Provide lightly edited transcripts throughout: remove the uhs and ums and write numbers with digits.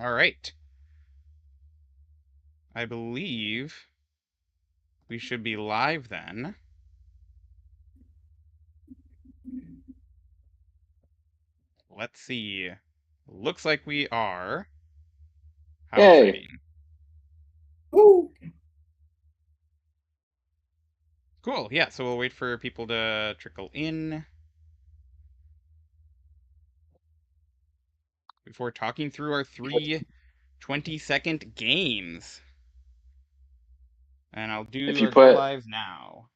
All right. I believe we should be live then. Let's see. Looks like we are. How Yay. exciting. Woo! Cool. Yeah, so we'll wait for people to trickle in before talking through our three 20-second games. And I'll If do you our go put lives now.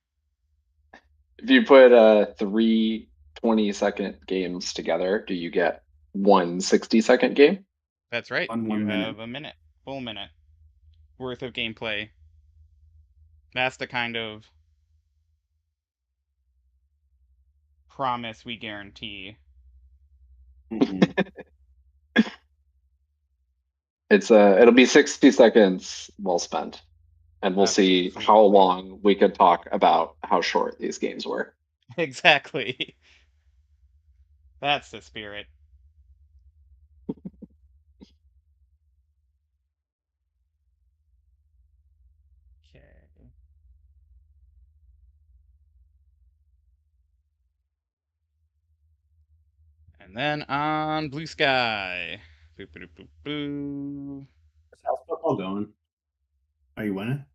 if you put three 20-second games together, do you get one 60-second game? That's right. On You 1 minute. have a minute, full minute worth of gameplay. That's the kind of promise we guarantee. Mhm. It'll be 60 seconds well spent, and we'll see how Absolutely. long we can talk about how short these games were. Exactly. That's the spirit. Okay. And then on Blue Sky. Boop, boop, boop, boop. How's football going? Are you winning?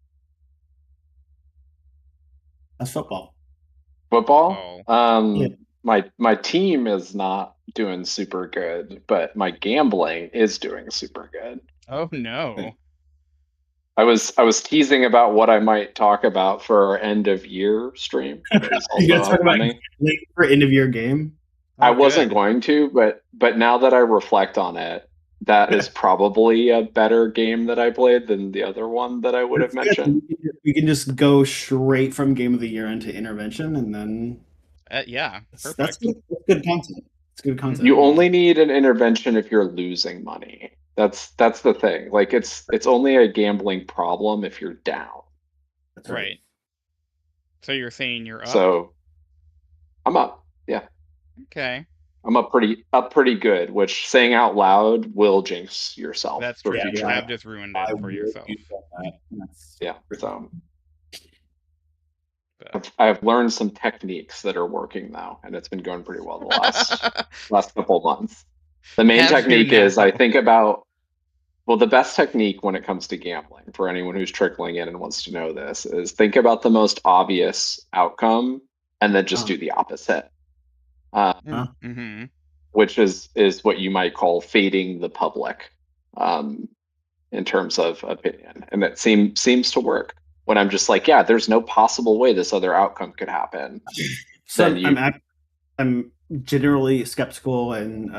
How's football? Football, Football. Yeah. my team is not doing super good, but my gambling is doing super good. Oh no. I was teasing about what I might talk about for our end of year stream, which is You also guys talk about upcoming. late for end of year game? I Oh wasn't good. going to, but now that I reflect on it, that is probably a better game that I played than the other one that I would have That's good. mentioned. We can just go straight from game of the year into intervention, and then Yeah, that's perfect. good. That's good content. It's good content. You Mm-hmm. only need an intervention if you're losing money. That's the thing. Like it's only a gambling problem if you're down. That's right. Right. So you're saying you're up? So I'm up. Yeah. Okay. I'm up pretty good, which saying out loud will jinx yourself That's for true. Yeah, You yeah. future. have just ruined I it for will yourself. do that. That's Yeah. So But I've learned some techniques that are working now, and it's been going pretty well the last couple of months. The main have you technique now? is I think about, well, the best technique when it comes to gambling for anyone who's trickling in and wants to know this is think about the most obvious outcome and then just uh, do the opposite, uh, Mm-hmm. which is what you might call fading the public, um, in terms of opinion. And that seems to work when I'm just like, yeah, there's no possible way this other outcome could happen. so Then you I'm generally skeptical and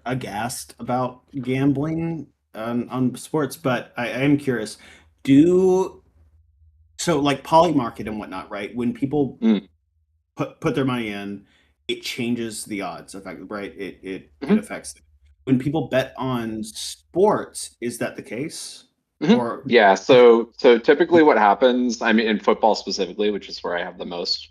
aghast about gambling on sports, but I am curious. Do so like poly market and whatnot, right? When people mm, put their money in, it changes the odds effect, right? It mhm. affects it. When people bet on sports, is that the case? Or Yeah, so typically what happens, I mean, in football specifically, which is where I have the most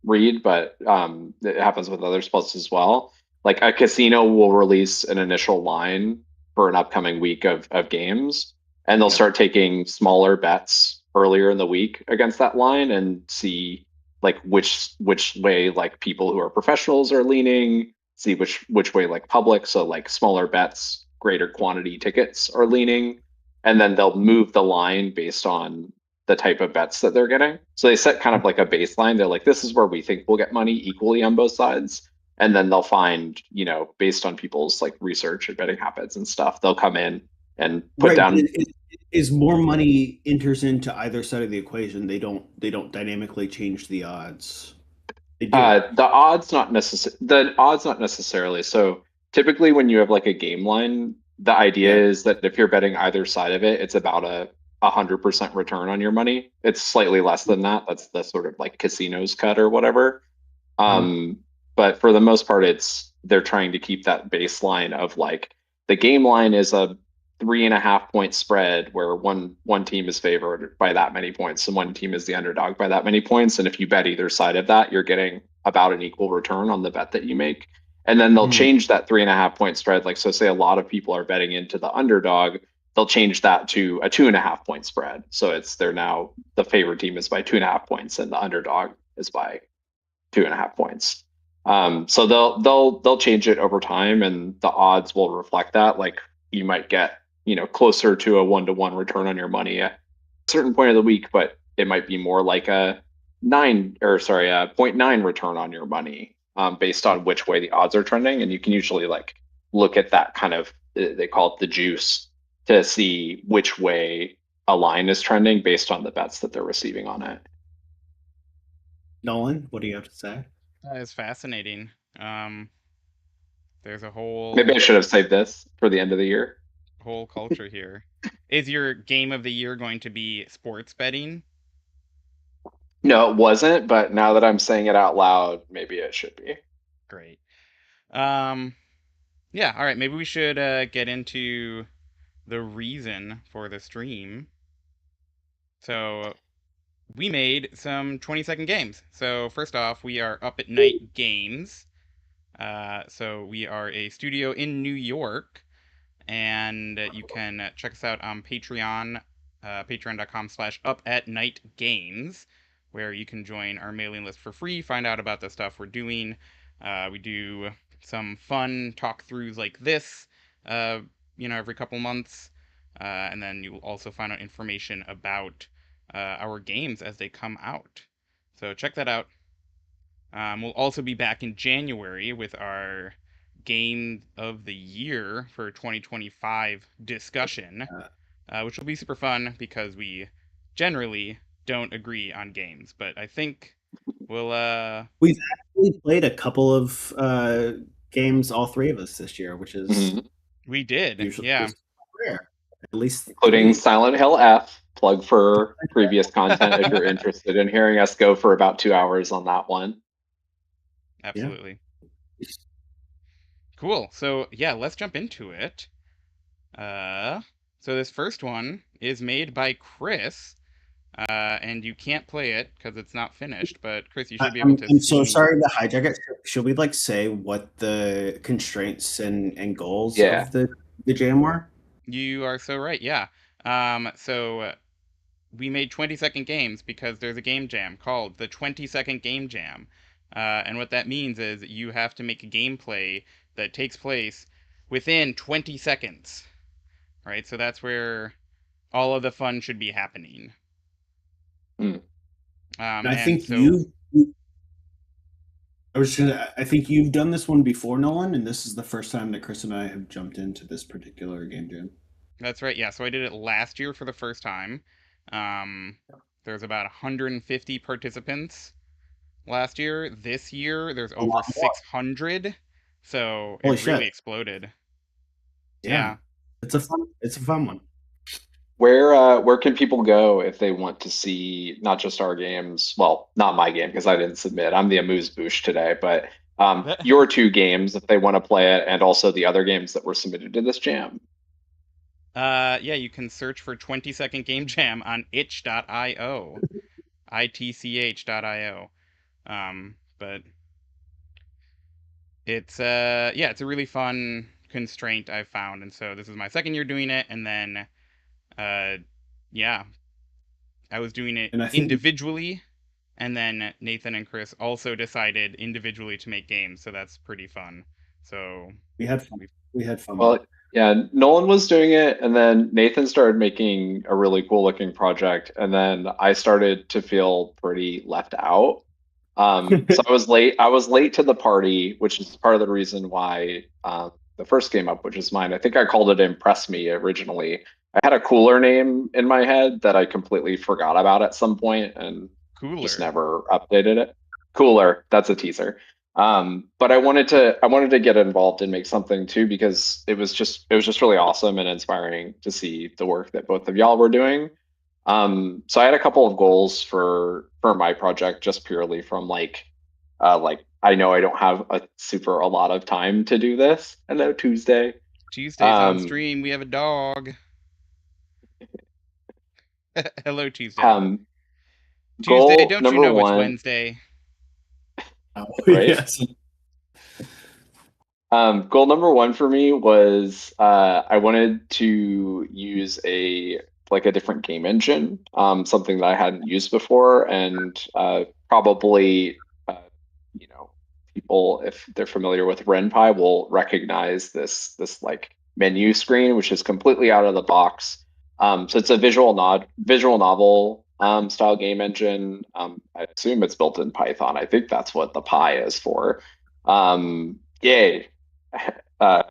read, but it happens with other sports as well. Like a casino will release an initial line for an upcoming week of games, and they'll yeah, start taking smaller bets earlier in the week against that line and see like which way like people who are professionals are leaning, see which way like public, so like smaller bets, greater quantity tickets are leaning, and then they'll move the line based on the type of bets that they're getting. So they set kind of like a baseline. They're like, this is where we think we'll get money equally on both sides. And then they'll find, based on people's like research and betting habits and stuff, they'll come in and put right. But down. is more money enters into either side of the equation. They don't dynamically change the odds. They do. The odds not necessarily. So typically when you have like a game line, the idea Yeah. is that if you're betting either side of it, it's about a 100% return on your money. It's slightly less than that. That's the sort of like casinos cut or whatever. Uh, Um, but for the most part, they're trying to keep that baseline of like the game line is a 3.5 point spread where one team is favored by that many points and one team is the underdog by that many points. And if you bet either side of that, you're getting about an equal return on the bet that you make. And then they'll Mhm. change that 3.5 point spread. Like, so say a lot of people are betting into the underdog, they'll change that to a 2.5 point spread. So they're now the favorite team is by 2.5 points and the underdog is by 2.5 points. So they'll change it over time, and the odds will reflect that. Like, you might get closer to a 1-to-1 return on your money at a certain point of the week, but it might be more like a 0.9 return on your money, based on which way the odds are trending. And you can usually like look at that kind of, they call it the juice, to see which way a line is trending based on the bets that they're receiving on it. Nolan, what do you have to say? That is fascinating. There's a whole Maybe I should have saved this for the end of the year. culture here. Is your game of the year going to be sports betting? No, it wasn't, but now that I'm saying it out loud, maybe it should be. Great. Yeah, all right, maybe we should get into the reason for the stream. So, we made some 20-second games. So, first off, we are Up at Night Games. So, we are a studio in New York, and you can check us out on Patreon, patreon.com/upatnightgames, where you can join our mailing list for free, find out about the stuff we're doing. We do some fun talk-throughs like this, every couple months, and then you will also find out information about our games as they come out. So check that out. We'll also be back in January with our Game of the Year for 2025 discussion, which will be super fun because we generally don't agree on games. But I think we'll. We've actually played a couple of games, all three of us this year, which is Mhm. We did, usually yeah. rare. At least Including three. Silent Hill F. Plug for previous content if you're interested in hearing us go for about 2 hours on that one. Absolutely. Cool. So yeah, let's jump into it. So this first one is made by Chris, and you can't play it because it's not finished. But Chris, you should be able to I'm see. so sorry to hijack it. Should we like say what the constraints and goals Yeah. of the jam were? You are so right. Yeah. So we made 20-second games because there's a game jam called the 20-second game jam. And what that means is you have to make a gameplay that takes place within 20 seconds. Right? So that's where all of the fun should be happening. I think I think you've done this one before, Nolan, and this is the first time that Chris and I have jumped into this particular game jam. That's right. Yeah. So I did it last year for the first time. There's about 150 participants last year. This year, there's over 600. So it really exploded. Yeah. It's a fun one. Where can people go if they want to see not just our games? Well, not my game because I didn't submit. I'm the amuse-bouche today, but your two games if they want to play it, and also the other games that were submitted to this jam. Yeah, you can search for 20-second game jam on itch.io, itch.io. But it's it's a really fun constraint I've found, and so this is my second year doing it, and then I was doing it individually, and then Nathan and Chris also decided individually to make games, so that's pretty fun. So we had fun. We had fun. Well, yeah, Nolan was doing it, and then Nathan started making a really cool looking project, and then I started to feel pretty left out. So I was late. I was late to the party, which is part of the reason why the first game up, which is mine. I think I called it Impress Me originally. I had a cooler name in my head that I completely forgot about at some point and just never updated it. Cooler, that's a teaser. But I wanted to get involved and make something too because it was just really awesome and inspiring to see the work that both of y'all were doing. So I had a couple of goals for my project just purely from like I know I don't have a lot of time to do this. Hello, Tuesdays on stream. We have a dog. Hello, Tuesday. Tuesday, don't you know it's Wednesday? Oh, right? Yes. Goal number one for me was I wanted to use a different game engine, something that I hadn't used before, and probably you know people, if they're familiar with RenPy, will recognize this like menu screen, which is completely out of the box. So it's a visual novel style game engine. I assume it's built in Python. I think that's what the Pi is for. Yay. Uh,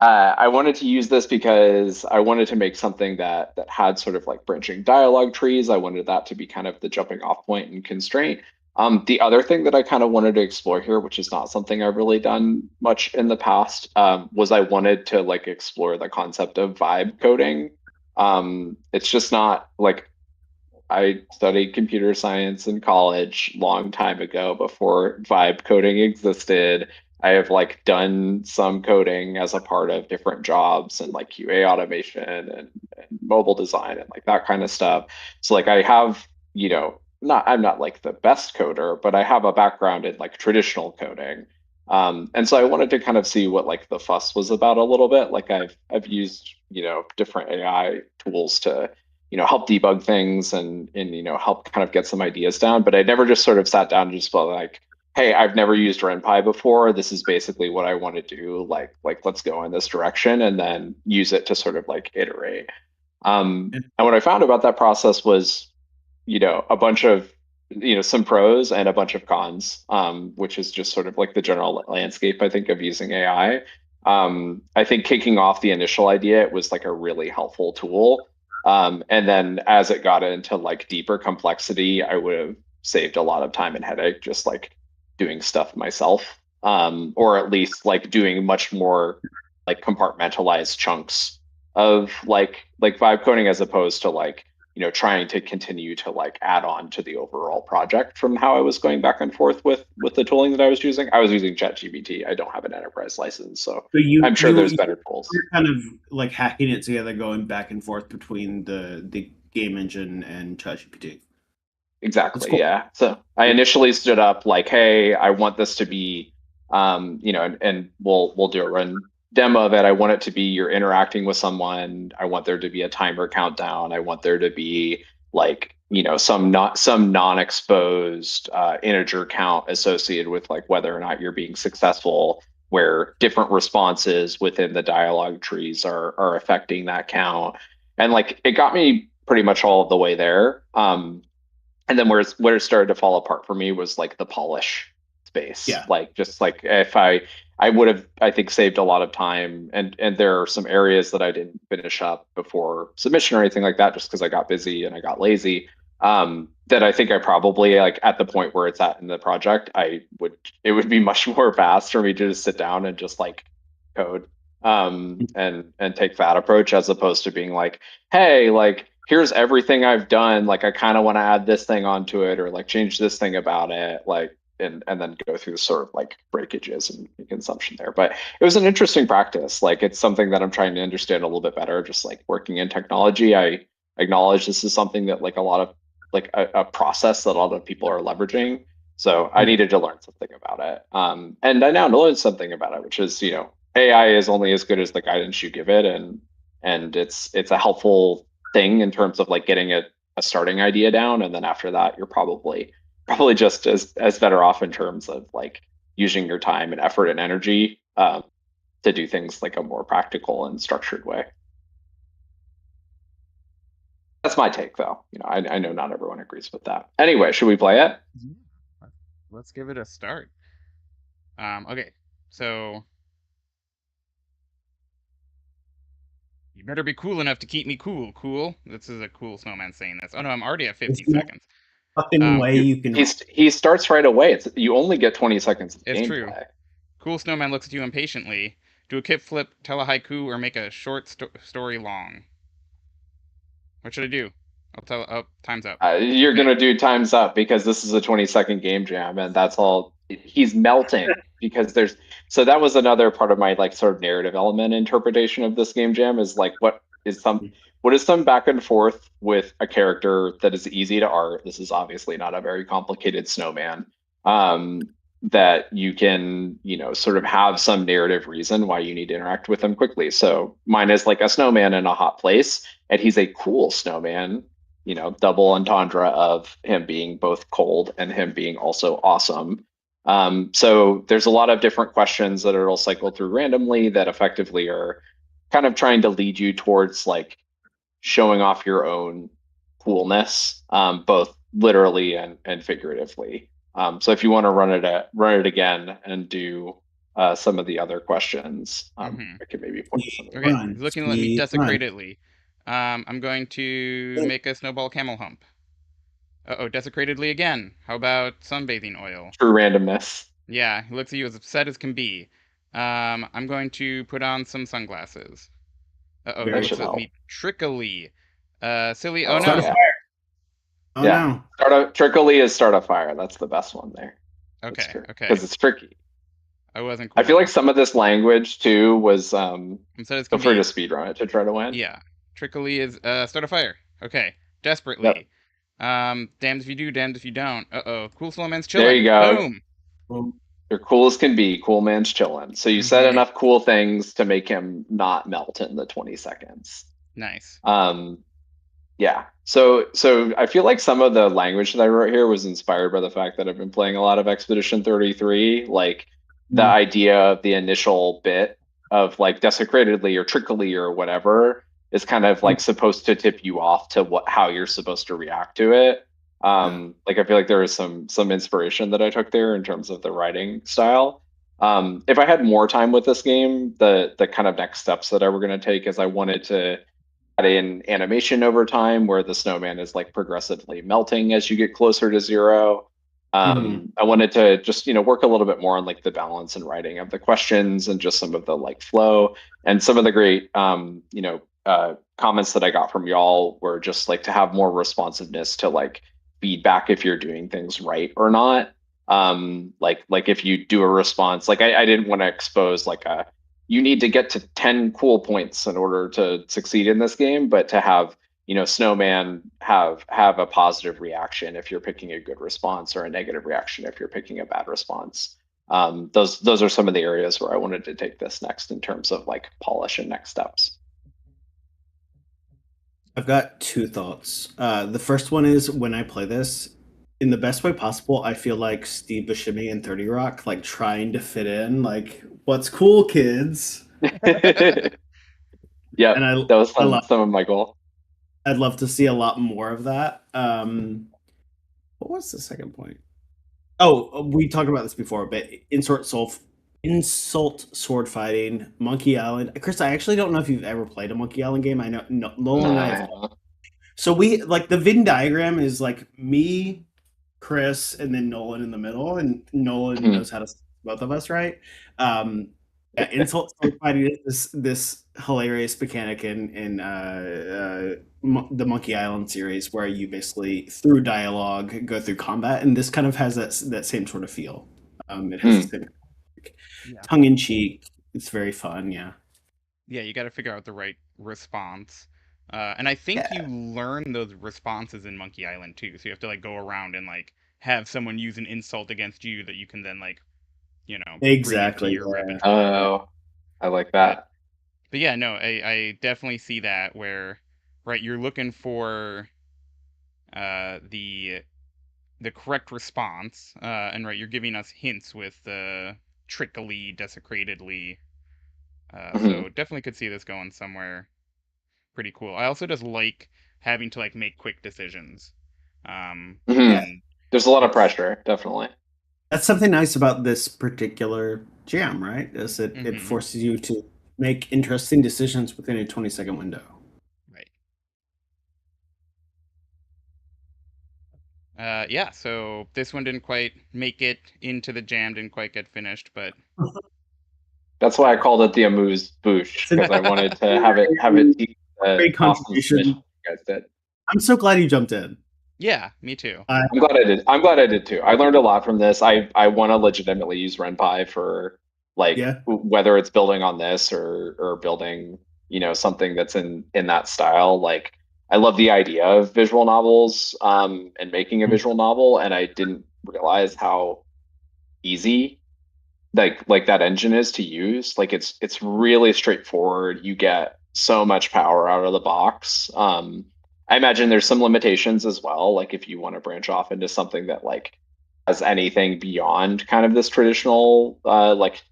I wanted to use this because I wanted to make something that had sort of like branching dialogue trees. I wanted that to be kind of the jumping off point and constraint. The other thing that I kind of wanted to explore here, which is not something I've really done much in the past, was I wanted to like explore the concept of vibe coding. It's just not like I studied computer science in college long time ago before vibe coding existed. I have like done some coding as a part of different jobs and like QA automation and mobile design and like that kind of stuff. So like I have, not I'm not like the best coder, but I have a background in like traditional coding. And so I wanted to kind of see what like the fuss was about a little bit. Like I've used, different AI tools to help debug things and help kind of get some ideas down. But I never just sort of sat down and just felt like, hey, I've never used RenPy before. This is basically what I want to do. Like let's go in this direction and then use it to sort of like iterate. And what I found about that process was, a bunch of some pros and a bunch of cons, which is just sort of like the general landscape, I think, of using AI. I think kicking off the initial idea, it was like a really helpful tool. And then as it got into like deeper complexity, I would have saved a lot of time and headache just like doing stuff myself, or at least like doing much more like compartmentalized chunks of like vibe coding as opposed to like trying to continue to like add on to the overall project from how I was going back and forth with the tooling that I was using. I was using ChatGPT. I don't have an enterprise license, so So you I'm sure you there's better tools. you're kind of like hacking it together, going back and forth between the game engine and ChatGPT. That's Exactly, cool. yeah. So I initially stood up like, hey, I want this to be, and we'll do a run demo of it. I want it to be you're interacting with someone. I want there to be a timer countdown. I want there to be like, some non-exposed integer count associated with like whether or not you're being successful, where different responses within the dialogue trees are affecting that count. And like it got me pretty much all of the way there. And then where it started to fall apart for me was like the polish space. Yeah. Like just like if I would have, I think, saved a lot of time, and there are some areas that I didn't finish up before submission or anything like that just because I got busy and I got lazy. That I think I probably like at the point where it's at in the project, it would be much more fast for me to just sit down and just like code, and take that approach as opposed to being like, hey, like here's everything I've done. Like I kind of want to add this thing onto it or like change this thing about it. Like and then go through sort of like breakages and consumption there. But it was an interesting practice. Like it's something that I'm trying to understand a little bit better. Just like working in technology, I acknowledge this is something that like a lot of like a process that a lot of people are leveraging. So I Mm. needed to learn something about it. And I now learned something about it, which is, AI is only as good as the guidance you give it, and it's a helpful thing in terms of like getting a starting idea down, and then after that, you're probably just as better off in terms of like using your time and effort and energy, to do things like a more practical and structured way. That's my take, though. I know not everyone agrees with that. Anyway, should we play it? Yeah. Let's give it a start. Okay, so you better be cool enough to keep me cool. Cool. This is a cool snowman saying this. Oh no, I'm already at There's 50 no seconds. fucking way You, you can. he starts right away. You only get 20 seconds of It's true. gameplay. Cool snowman looks at you impatiently. Do a kickflip, tell a haiku, or make a short story long. What should I do? I'll tell. Oh, time's up. You're Okay. gonna do times up because this is a 20-second game jam, and that's all. He's melting because there's. So that was another part of my like sort of narrative element interpretation of this game jam is like what is some back and forth with a character that is easy to art. This is obviously not a very complicated snowman. Um, that you can, sort of have some narrative reason why you need to interact with him quickly. So mine is like a snowman in a hot place, and he's a cool snowman, double entendre of him being both cold and him being also awesome. So there's a lot of different questions that it'll cycle through randomly that effectively are kind of trying to lead you towards like showing off your own coolness, both literally and figuratively. So if you want to run it again and do some of the other questions, I could maybe point to some of them. Okay, he's looking to let me desecrate Run. Italy. I'm going to make a snowball camel hump. Uh-oh, desecratedly again. How about sunbathing oil? True randomness. Yeah, he looks at you as upset as can be. I'm going to put on some sunglasses. Uh-oh, he Very That should looks at help. me trickily. Silly. Oh, Oh Start a no. yeah. fire. Oh Yeah. no. Trickily is start a fire. That's the best one there. Okay, okay. Because it's tricky. I wasn't cool I feel like enough. some of this language too was Upset as feel can free be. to speedrun it to try to win. Yeah. Trickily is start a fire. Okay. Desperately. Yep. Damned if you do, damned if you don't. Uh-oh. Cool Snowman's There chilling. you go. Boom. Well, You're cool as can be. Cool man's chilling. So you said enough cool things to make him not melt in the 20 seconds. Nice. Yeah. So I feel like some of the language that I wrote here was inspired by the fact that I've been playing a lot of Expedition 33. Like the idea of the initial bit of like desecratedly or trickily or whatever is kind of like supposed to tip you off to how you're supposed to react to it. Like I feel like there is some inspiration that I took there in terms of the writing style. If I had more time with this game, the kind of next steps that I were going to take is I wanted to add in animation over time where the snowman is like progressively melting as you get closer to zero. I wanted to just work a little bit more on like the balance and writing of the questions and just some of the like flow and some of the great comments that I got from y'all were just like to have more responsiveness to like feedback if you're doing things right or not. Like if you do a response, like I didn't want to expose like a you need to get to 10 cool points in order to succeed in this game, but to have snowman have a positive reaction if you're picking a good response or a negative reaction if you're picking a bad response. Those are some of the areas where I wanted to take this next in terms of like polish and next steps. I've got two thoughts. The first one is when I play this, in the best way possible, I feel like Steve Buscemi in 30 Rock, like trying to fit in, like, what's cool, kids? Yeah, And that was some of my goal. I'd love to see a lot more of that. What was the second point? Oh, we talked about this before, but insult sword fighting, Monkey Island. Chris, I actually don't know if you've ever played a Monkey Island game. I know Nolan and I have. So we like the Venn diagram is like me, Chris, and then Nolan in the middle, and Nolan knows how to both of us, right? Insult sword fighting is this hilarious mechanic in the Monkey Island series where you basically through dialogue go through combat, and this kind of has that same sort of feel. It has the same tongue in cheek. It's very fun, yeah. Yeah, you got to figure out the right response. And I think you learn those responses in Monkey Island too. So you have to like go around and like have someone use an insult against you that you can then like, exactly. Your repertoire. Oh, I like that. But yeah, no, I definitely see that where, right, you're looking for the correct response, and right, you're giving us hints with the trickily, desecratedly. So definitely could see this going somewhere pretty cool. I also just like having to like make quick decisions. There's a lot of pressure, definitely. That's something nice about this particular jam, right? Is that it forces you to make interesting decisions within a 20-second window. Right. Yeah, so this one didn't quite make it into the jam, didn't quite get finished, but that's why I called it the amuse bouche, because I wanted to have it great contribution. I'm so glad you jumped in. Yeah, me too. I'm glad I did too. I learned a lot from this. I want to legitimately use RenPy for like whether it's building on this or building, something that's in that style. Like I love the idea of visual novels and making a visual novel, and I didn't realize how easy like that engine is to use. Like it's really straightforward. You get so much power out of the box. I imagine there's some limitations as well. Like if you want to branch off into something that like has anything beyond kind of this traditional like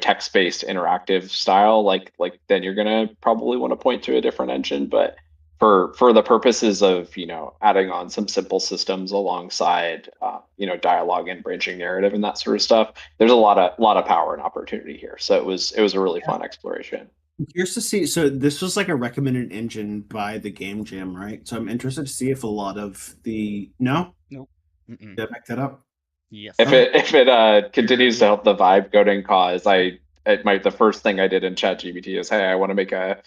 text-based interactive style, like then you're gonna probably want to point to a different engine. But for the purposes of adding on some simple systems alongside dialogue and branching narrative and that sort of stuff, there's a lot of power and opportunity here. So it was a really fun exploration. I'm curious to see. So this was like a recommended engine by the Game Jam, right? So I'm interested to see if a lot of the Nope. Did I back that up? Yes. If it continues to help the vibe coding cause, the first thing I did in ChatGPT is, hey, I want to make a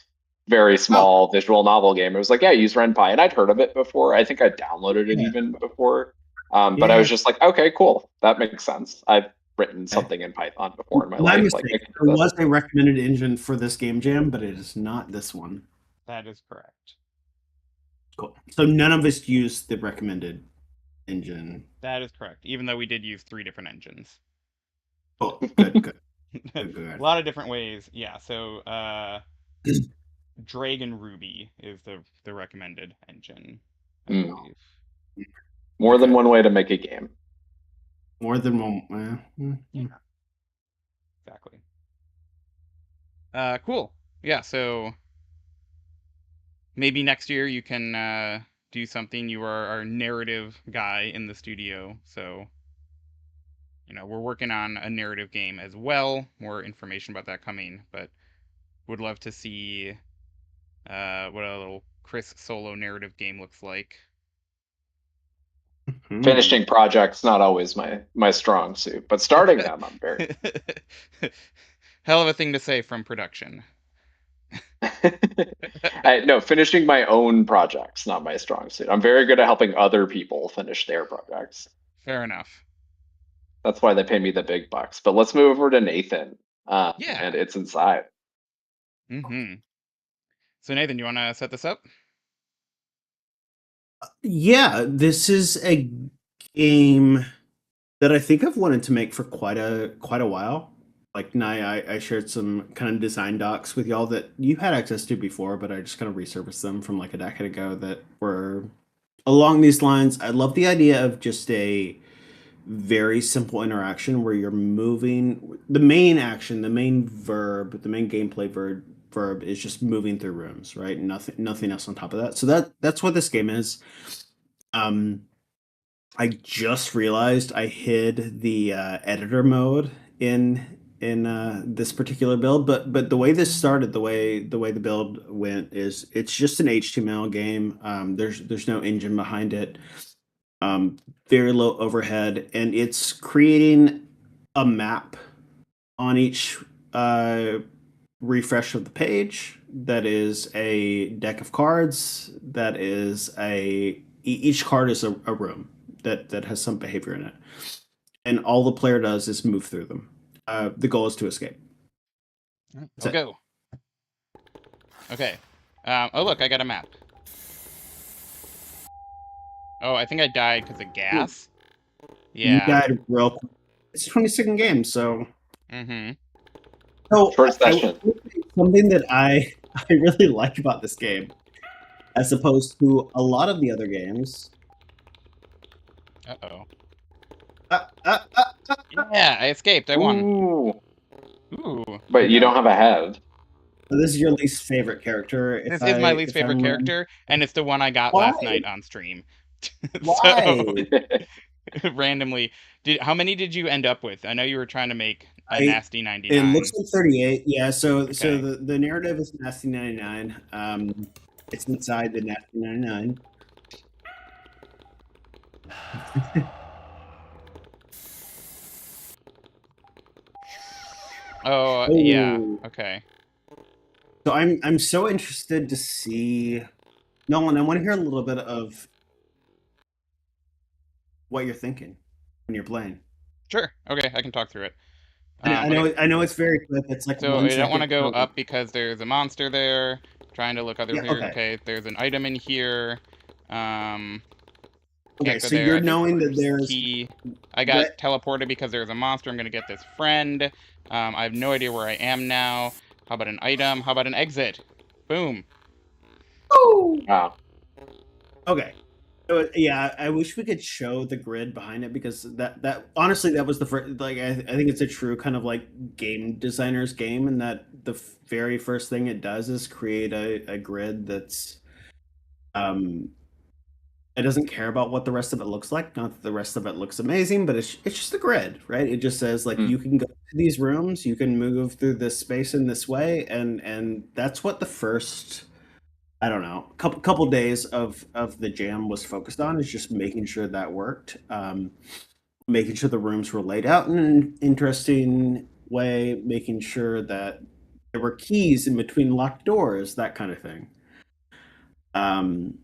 very small visual novel game. It was like, yeah, use RenPy, and I'd heard of it before. I think I downloaded it even before, but I was just like, okay, cool, that makes sense. I've written something in Python before in my life. Mistake. There was a recommended engine for this Game Jam, but it is not this one. That is correct. Cool. So none of us used the recommended engine. That is correct, even though we did use 3 different engines. Oh, good. A lot of different ways. Yeah, so Dragon Ruby is the recommended engine, I believe. More than one way to make a game. More than one. Yeah. Exactly. Cool. Yeah, so maybe next year you can do something. You are our narrative guy in the studio, so we're working on a narrative game as well. More information about that coming, but would love to see what a little Chris solo narrative game looks like. Finishing projects not always my strong suit, but starting them I'm very hell of a thing to say from production. No, finishing my own projects not my strong suit. I'm very good at helping other people finish their projects. Fair enough. That's why they pay me the big bucks. But let's move over to Nathan. Yeah. And It's Inside. So Nathan, you want to set this up? Yeah, this is a game that I think I've wanted to make for quite a while. Like I shared some kind of design docs with y'all that you had access to before, but I just kind of resurfaced them from like a decade ago that were along these lines. I love the idea of just a very simple interaction where you're moving. The main action, the main verb, the main gameplay verb is just moving through rooms, right? Nothing else on top of that. So that's what this game is. I just realized I hid the editor mode in this particular build, but the way this started, the way the build went is it's just an HTML game. There's no engine behind it. Very low overhead, and it's creating a map on each refresh of the page that is a deck of cards that is each card is a room that has some behavior in it, and all the player does is move through them. The goal is to escape. Let's go. Okay. Oh look, I got a map. Oh, I think I died because of gas. Yeah. You died real quick. It's a 20-second game, so. So short session. Something that I really like about this game, as opposed to a lot of the other games. Uh-oh. Yeah, I escaped. I won. Ooh. But you don't have a head. So this is your least favorite character. This is my least favorite character, and it's the one I got last night on stream. Why? Randomly. How many did you end up with? I know you were trying to make a nasty 99. It looks like 38. Yeah, so the narrative is nasty 99. It's inside the nasty 99. Oh, yeah. Okay. So I'm so interested to see, Nolan, I want to hear a little bit of what you're thinking when you're playing. Sure. Okay, I can talk through it. I know it's very quick. It's like so I don't want to go up because there's a monster there. Trying to look other here. Okay, there's an item in here. Okay, Can't go so there. you're I think knowing that there's there's key. I got red. teleported because there's a monster. I'm gonna get this friend. I have no idea where I am now. How about an item? How about an exit? Boom. Wow. Okay. So, yeah, I wish we could show the grid behind it because that honestly that was the first, like I think it's a true kind of like game designer's game, and that the very first thing it does is create a grid that's um it doesn't care about what the rest of it looks like. Not that the rest of it looks amazing, but it's just a grid, right? It just says like Mm. you can go to these rooms, you can move through this space in this way, and that's what the first, I don't know, couple days of the jam was focused on, is just making sure that worked, making sure the rooms were laid out in an interesting way, making sure that there were keys in between locked doors, that kind of thing. Um,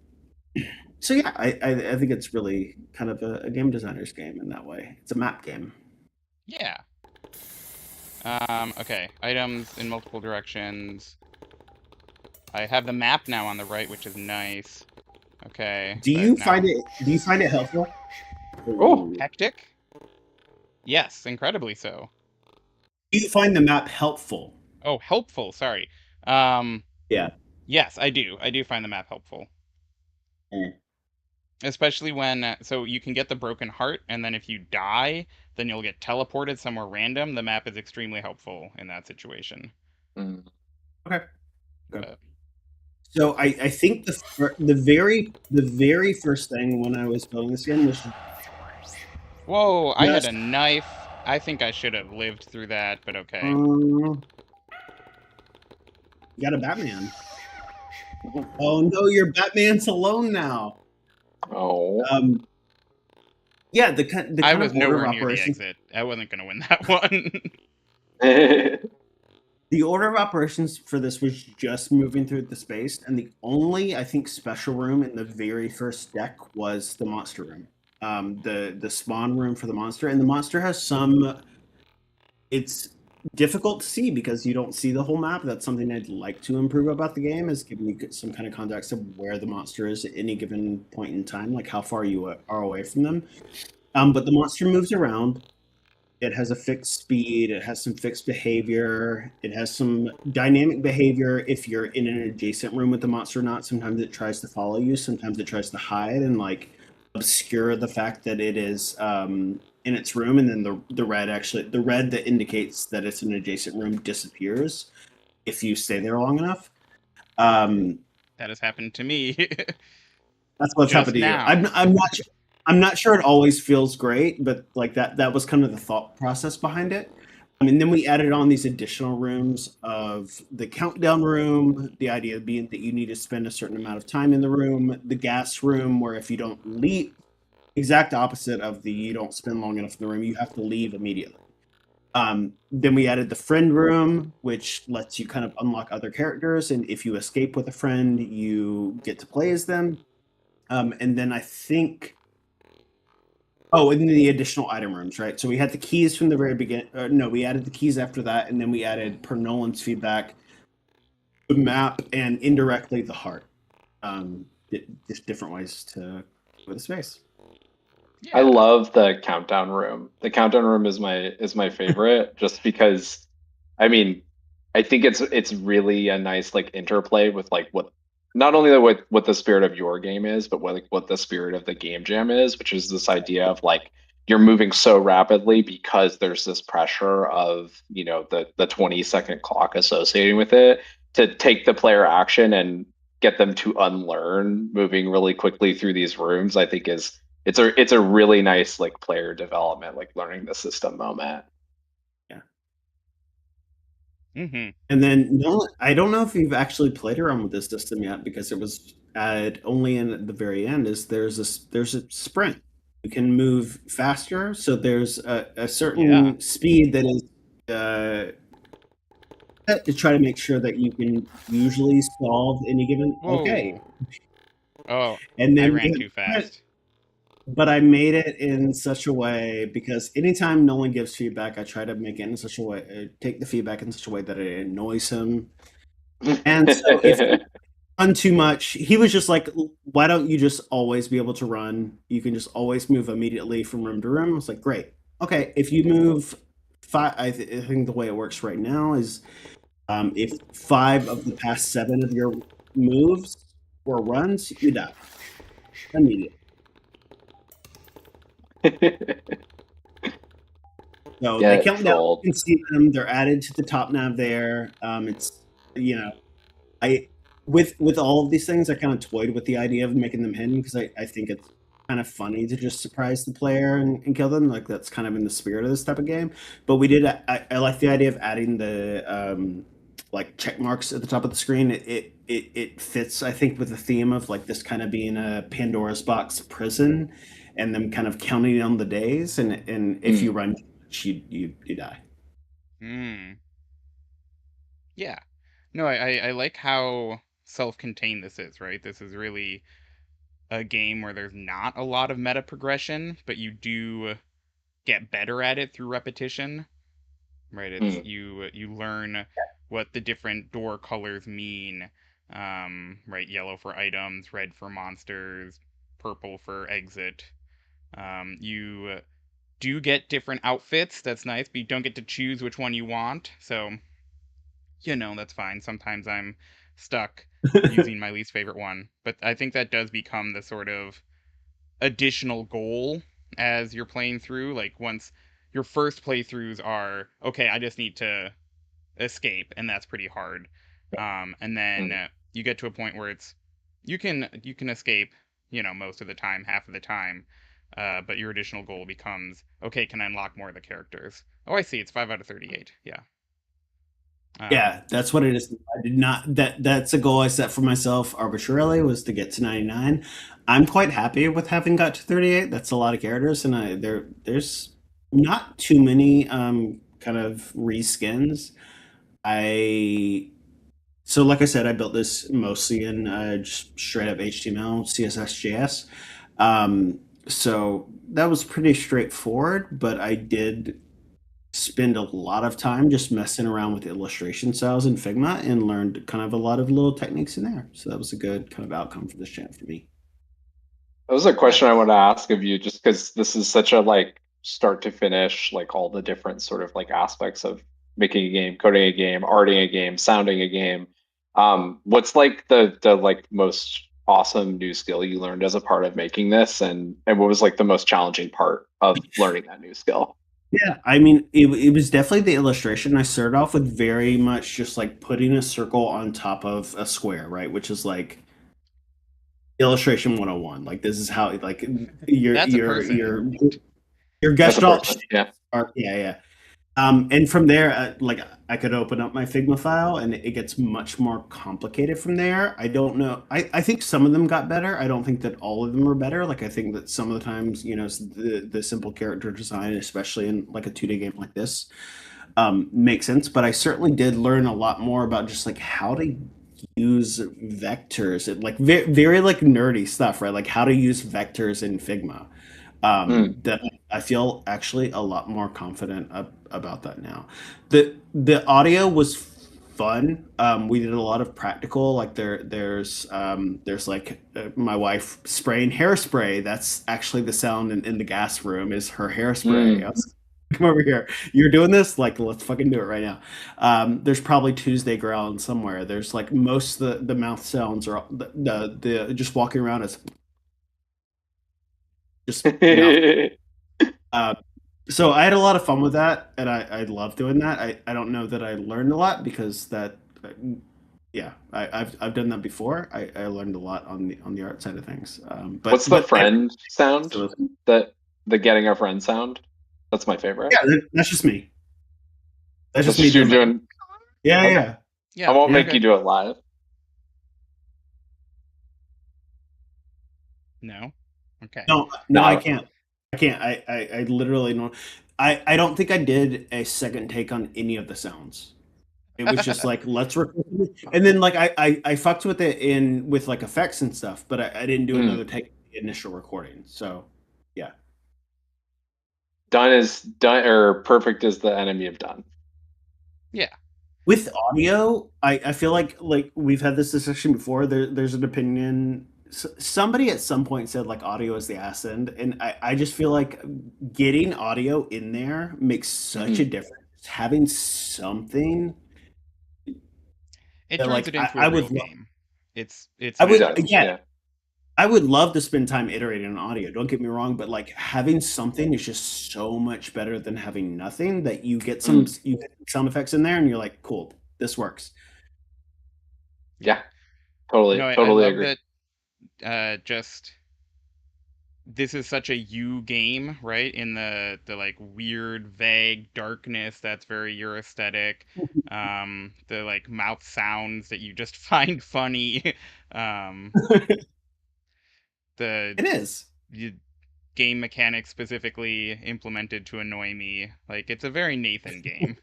so yeah, I think it's really kind of a game designer's game in that way. It's a map game. Yeah. Okay. Items in multiple directions. I have the map now on the right, which is nice. Okay. Do But you now find it helpful? Oh. hectic? Yes, incredibly so. Do you find the map helpful? Oh, helpful. Sorry. Um, Yeah. yes, I do. I do find the map helpful. Especially when, so you can get the broken heart, and then if you die, then you'll get teleported somewhere random. The map is extremely helpful in that situation. Mm. Okay. But, So I think the very first thing when I was building this game was whoa, I had just a knife. I think I should have lived through that, but okay. you got a Batman. Oh no, your Batman's alone now. Oh. Yeah, the kind I of was order of nowhere near the operations. exit. I wasn't going to win that one. The order of operations for this was just moving through the space, and the only, I think, special room in the very first deck was the monster room. The spawn room for the monster, and the monster has some. It's difficult to see because you don't see the whole map. That's something I'd like to improve about the game, is giving you some kind of context of where the monster is at any given point in time, like how far you are away from them. But the monster moves around. It has a fixed speed. It has some fixed behavior. It has some dynamic behavior if you're in an adjacent room with the monster or not. Sometimes it tries to follow you. Sometimes it tries to hide and like obscure the fact that it is in its room. And then the red that indicates that it's an adjacent room disappears if you stay there long enough. That has happened to me. That's what's Just happened to you. now. I'm not sure it always feels great, but like that was kind of the thought process behind it. I mean, then we added on these additional rooms of the countdown room, the idea being that you need to spend a certain amount of time in the room, the gas room, where if you don't leave, exact opposite of the you don't spend long enough in the room, you have to leave immediately. Then we added the friend room, which lets you kind of unlock other characters, and if you escape with a friend, you get to play as them. And then I think, oh, and then the additional item rooms, right? So we had the keys from the very beginning. No, we added the keys after that, and then we added, per Nolan's feedback, the map and indirectly the heart. Just different ways to go with the space. I love the countdown room. The countdown room is my favorite, just because, I mean, I think it's really a nice like interplay with like what, not only what the spirit of your game is, but what the spirit of the game jam is, which is this idea of like you're moving so rapidly because there's this pressure of, you know, the 20-second clock associating with it, to take the player action and get them to unlearn moving really quickly through these rooms. I think is it's a really nice like player development, like learning the system moment. Mm-hmm. And then no, I don't know if you've actually played around with this system yet, because it was added only in at the very end. Is there's a sprint. You can move faster, so there's a certain speed that is to try to make sure that you can usually solve any given. Whoa. Okay. Oh, And then I ran too fast. But I made it in such a way, because anytime Nolan gives feedback, I try to make it in such a way, take the feedback in such a way that it annoys him. And so run too much. He was just like, why don't you just always be able to run? You can just always move immediately from room to room. I was like, great. Okay, if you move five, I think the way it works right now is if 5 of the past 7 of your moves or runs, you die immediately. So they Get count down. trolled. You can see them. They're added to the top nav there. It's I with all of these things, I kind of toyed with the idea of making them hidden because I think it's kind of funny to just surprise the player and kill them. Like that's kind of in the spirit of this type of game. But we did. I like the idea of adding the like check marks at the top of the screen. It fits, I think, with the theme of like this kind of being a Pandora's box prison, and them kind of counting on the days. And if you run, you die. Yeah. No, I like how self-contained this is, right? This is really a game where there's not a lot of meta progression, but you do get better at it through repetition, right? It's you learn what the different door colors mean, right? Yellow for items, red for monsters, purple for exit. You do get different outfits. That's nice, but you don't get to choose which one you want. So, that's fine. Sometimes I'm stuck using my least favorite one, but I think that does become the sort of additional goal as you're playing through. Like once your first playthroughs are okay, I just need to escape, and that's pretty hard. And then you get to a point where it's you can escape, most of the time, half of the time. But your additional goal becomes okay. Can I unlock more of the characters? Oh, I see. It's 5 out of 38. Yeah. Yeah, that's what it is. I did not that's a goal I set for myself arbitrarily was to get to 99. I'm quite happy with having got to 38. That's a lot of characters and there's not too many kind of reskins. I so like I said, I built this mostly in just straight up HTML, CSS, JS. So that was pretty straightforward, but I did spend a lot of time just messing around with illustration styles in Figma and learned kind of a lot of little techniques in there. So that was a good kind of outcome for this channel for me. That was a question I want to ask of you, just because this is such a like start to finish, like all the different sort of like aspects of making a game, coding a game, arting a game, sounding a game. What's like the like most awesome new skill you learned as a part of making this, and what was like the most challenging part of learning that new skill? Yeah, I mean, it was definitely the illustration. I started off with very much just like putting a circle on top of a square, right? Which is like illustration 101. Like this is how like your That's a your person. your That's a gestalt person. Yeah. are yeah. And from there, like I could open up my Figma file, and it gets much more complicated from there. I don't know. I think some of them got better. I don't think that all of them are better. Like I think that some of the times, the simple character design, especially in like a 2D game like this, makes sense. But I certainly did learn a lot more about just like how to use vectors, and like very like nerdy stuff, right? Like how to use vectors in Figma. That I feel actually a lot more confident about that now. The audio was fun. We did a lot of practical, like there's like my wife spraying hairspray. That's actually the sound in the gas room is her hairspray. I was, come over here. You're doing this? Like, let's fucking do it right now. There's probably Tuesday ground somewhere. There's like most of the mouth sounds are the just walking around is just mouth. So I had a lot of fun with that, and I love doing that. I don't know that I learned a lot because yeah, I've done that before. I learned a lot on the art side of things. What's the But friend sound? so, That the getting a friend sound? That's my favorite. yeah, that's just me. That's That's just me just you doing. doing. Yeah, Okay. yeah. Yeah. I won't Yeah. make you do it live. No. Okay. No, No. I can't. I can't. I literally don't. I don't think I did a second take on any of the sounds. It was just like let's record it. And then like I fucked with it in with like effects and stuff, but I didn't do another take of the initial recording. So yeah. Done is done, or perfect is the enemy of done. Yeah. With audio, I feel like we've had this discussion before. There's an opinion. Somebody at some point said like audio is the ass end, and I just feel like getting audio in there makes such a difference. Having something It that turns like it into a I would real game. It's I It nice would and does, again cool. yeah. I would love to spend time iterating on audio. Don't get me wrong, but like having something is just so much better than having nothing. That you get you get sound effects in there, and you're like, cool, this works. Yeah, totally, No, I totally love agree. that just this is such a you game, right? In the like weird, vague darkness that's very your aesthetic. The like mouth sounds that you just find funny. Um, the It is. y- game mechanics specifically implemented to annoy me. Like it's a very Nathan game.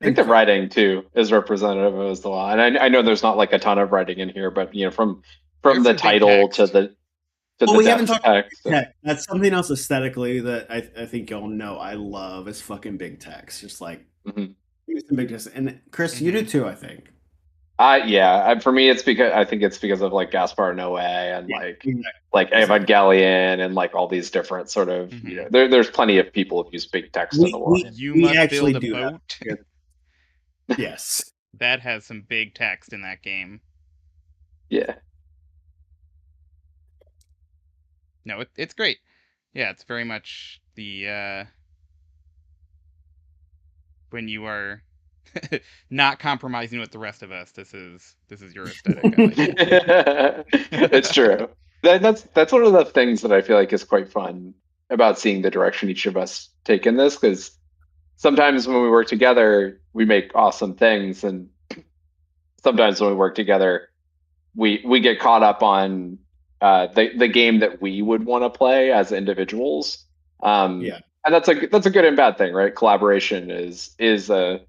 I think the writing too is representative as well. And I know there's not like a ton of writing in here, but from There's the some big title to text. the Well, we haven't depth talked text. about tech. That's something else aesthetically that I think y'all know I love is fucking big text. Just like Mhm. give me some big text. And Chris, you do Hmm. too, I think. Yeah, for me, it's because I think it's because of like Gaspar Noé and Yeah, like exactly. Evangelion and like all these different sort of Hmm. there's plenty of people who use big text in the world. You We must actually build a do have. boat. Yes. That has some big text in that game. Yeah. No, it's great. Yeah, it's very much the when you are not compromising with the rest of us. This is your aesthetic. I like It's it. true. That's one of the things that I feel like is quite fun about seeing the direction each of us take in this, because sometimes when we work together, we make awesome things, and sometimes when we work together, we get caught up on the game that we would want to play as individuals. Yeah. And that's a good and bad thing, right? Collaboration is a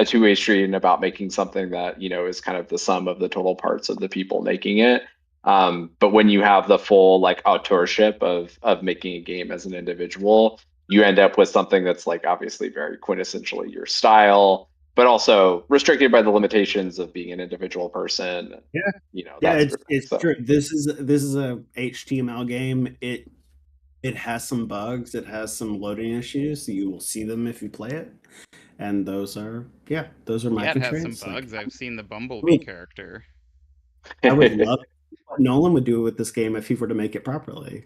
two-way street and about making something that is kind of the sum of the total parts of the people making it. But when you have the full like authorship of making a game as an individual, you end up with something that's like obviously very quintessentially your style, but also restricted by the limitations of being an individual person, Yeah. Yeah, that sort of thing. it's So true. This is a HTML game. It has some bugs. It has some loading issues. You will see them if you play it. And those are my Yeah, it has some constraints. Like, bugs. I've seen the I Bumblebee mean, character. I would love what Nolan would do with this game if he were to make it properly.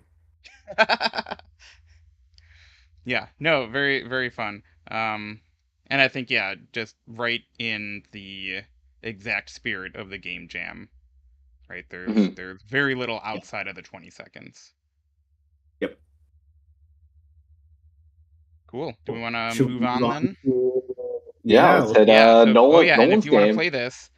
Yeah, no, very very fun. Um, and I think yeah, just right in the exact spirit of the game jam. Right, mhm. there's very little Yeah. outside of the 20 seconds. Yep. Cool. Do we Cool. want to Should move we move on on then? to Yeah, yeah, let's hit Yeah, so oh yeah, and if Nolan's you want to game. play this,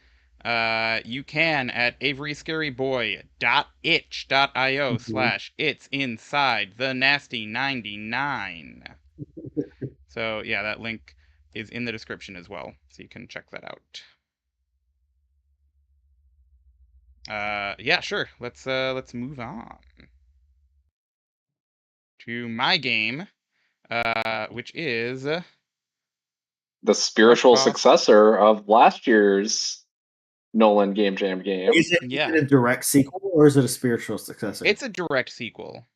you can at averyscaryboy.itch.io mhm. slash it's inside the nasty 99. So yeah, that link is in the description as well, so you can check that out. Yeah, sure. Let's move on to my game, which is The Crush spiritual Boss. successor of last year's Nolan Game Jam game. Is it Yeah, a direct sequel or is it a spiritual successor? it's a direct sequel.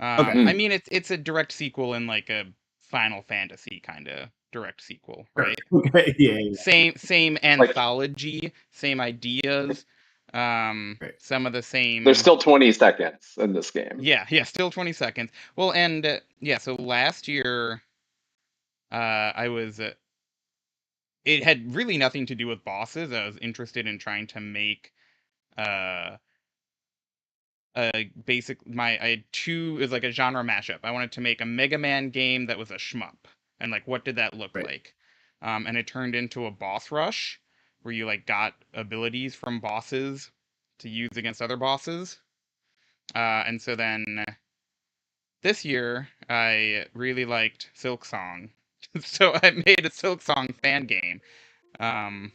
Okay. I Hmm. mean it's a direct sequel in like a Final Fantasy kind of direct sequel, Sure. right? Okay. Yeah. Yeah. Same Like anthology, same ideas, Great. some of the there's same. still 20 seconds in this game. Yeah, still 20 seconds. Well, and yeah, so last year I was it had really nothing to do with bosses. I was interested in trying to make uh a basic my I had two is like a genre mashup. I wanted to make a Mega Man game that was a shmup. And like what did that look Great. like? And it turned into a boss rush where you like got abilities from bosses to use against other bosses. And so then this year I really liked Silk Song. So I made a Silk Song fan game. Um,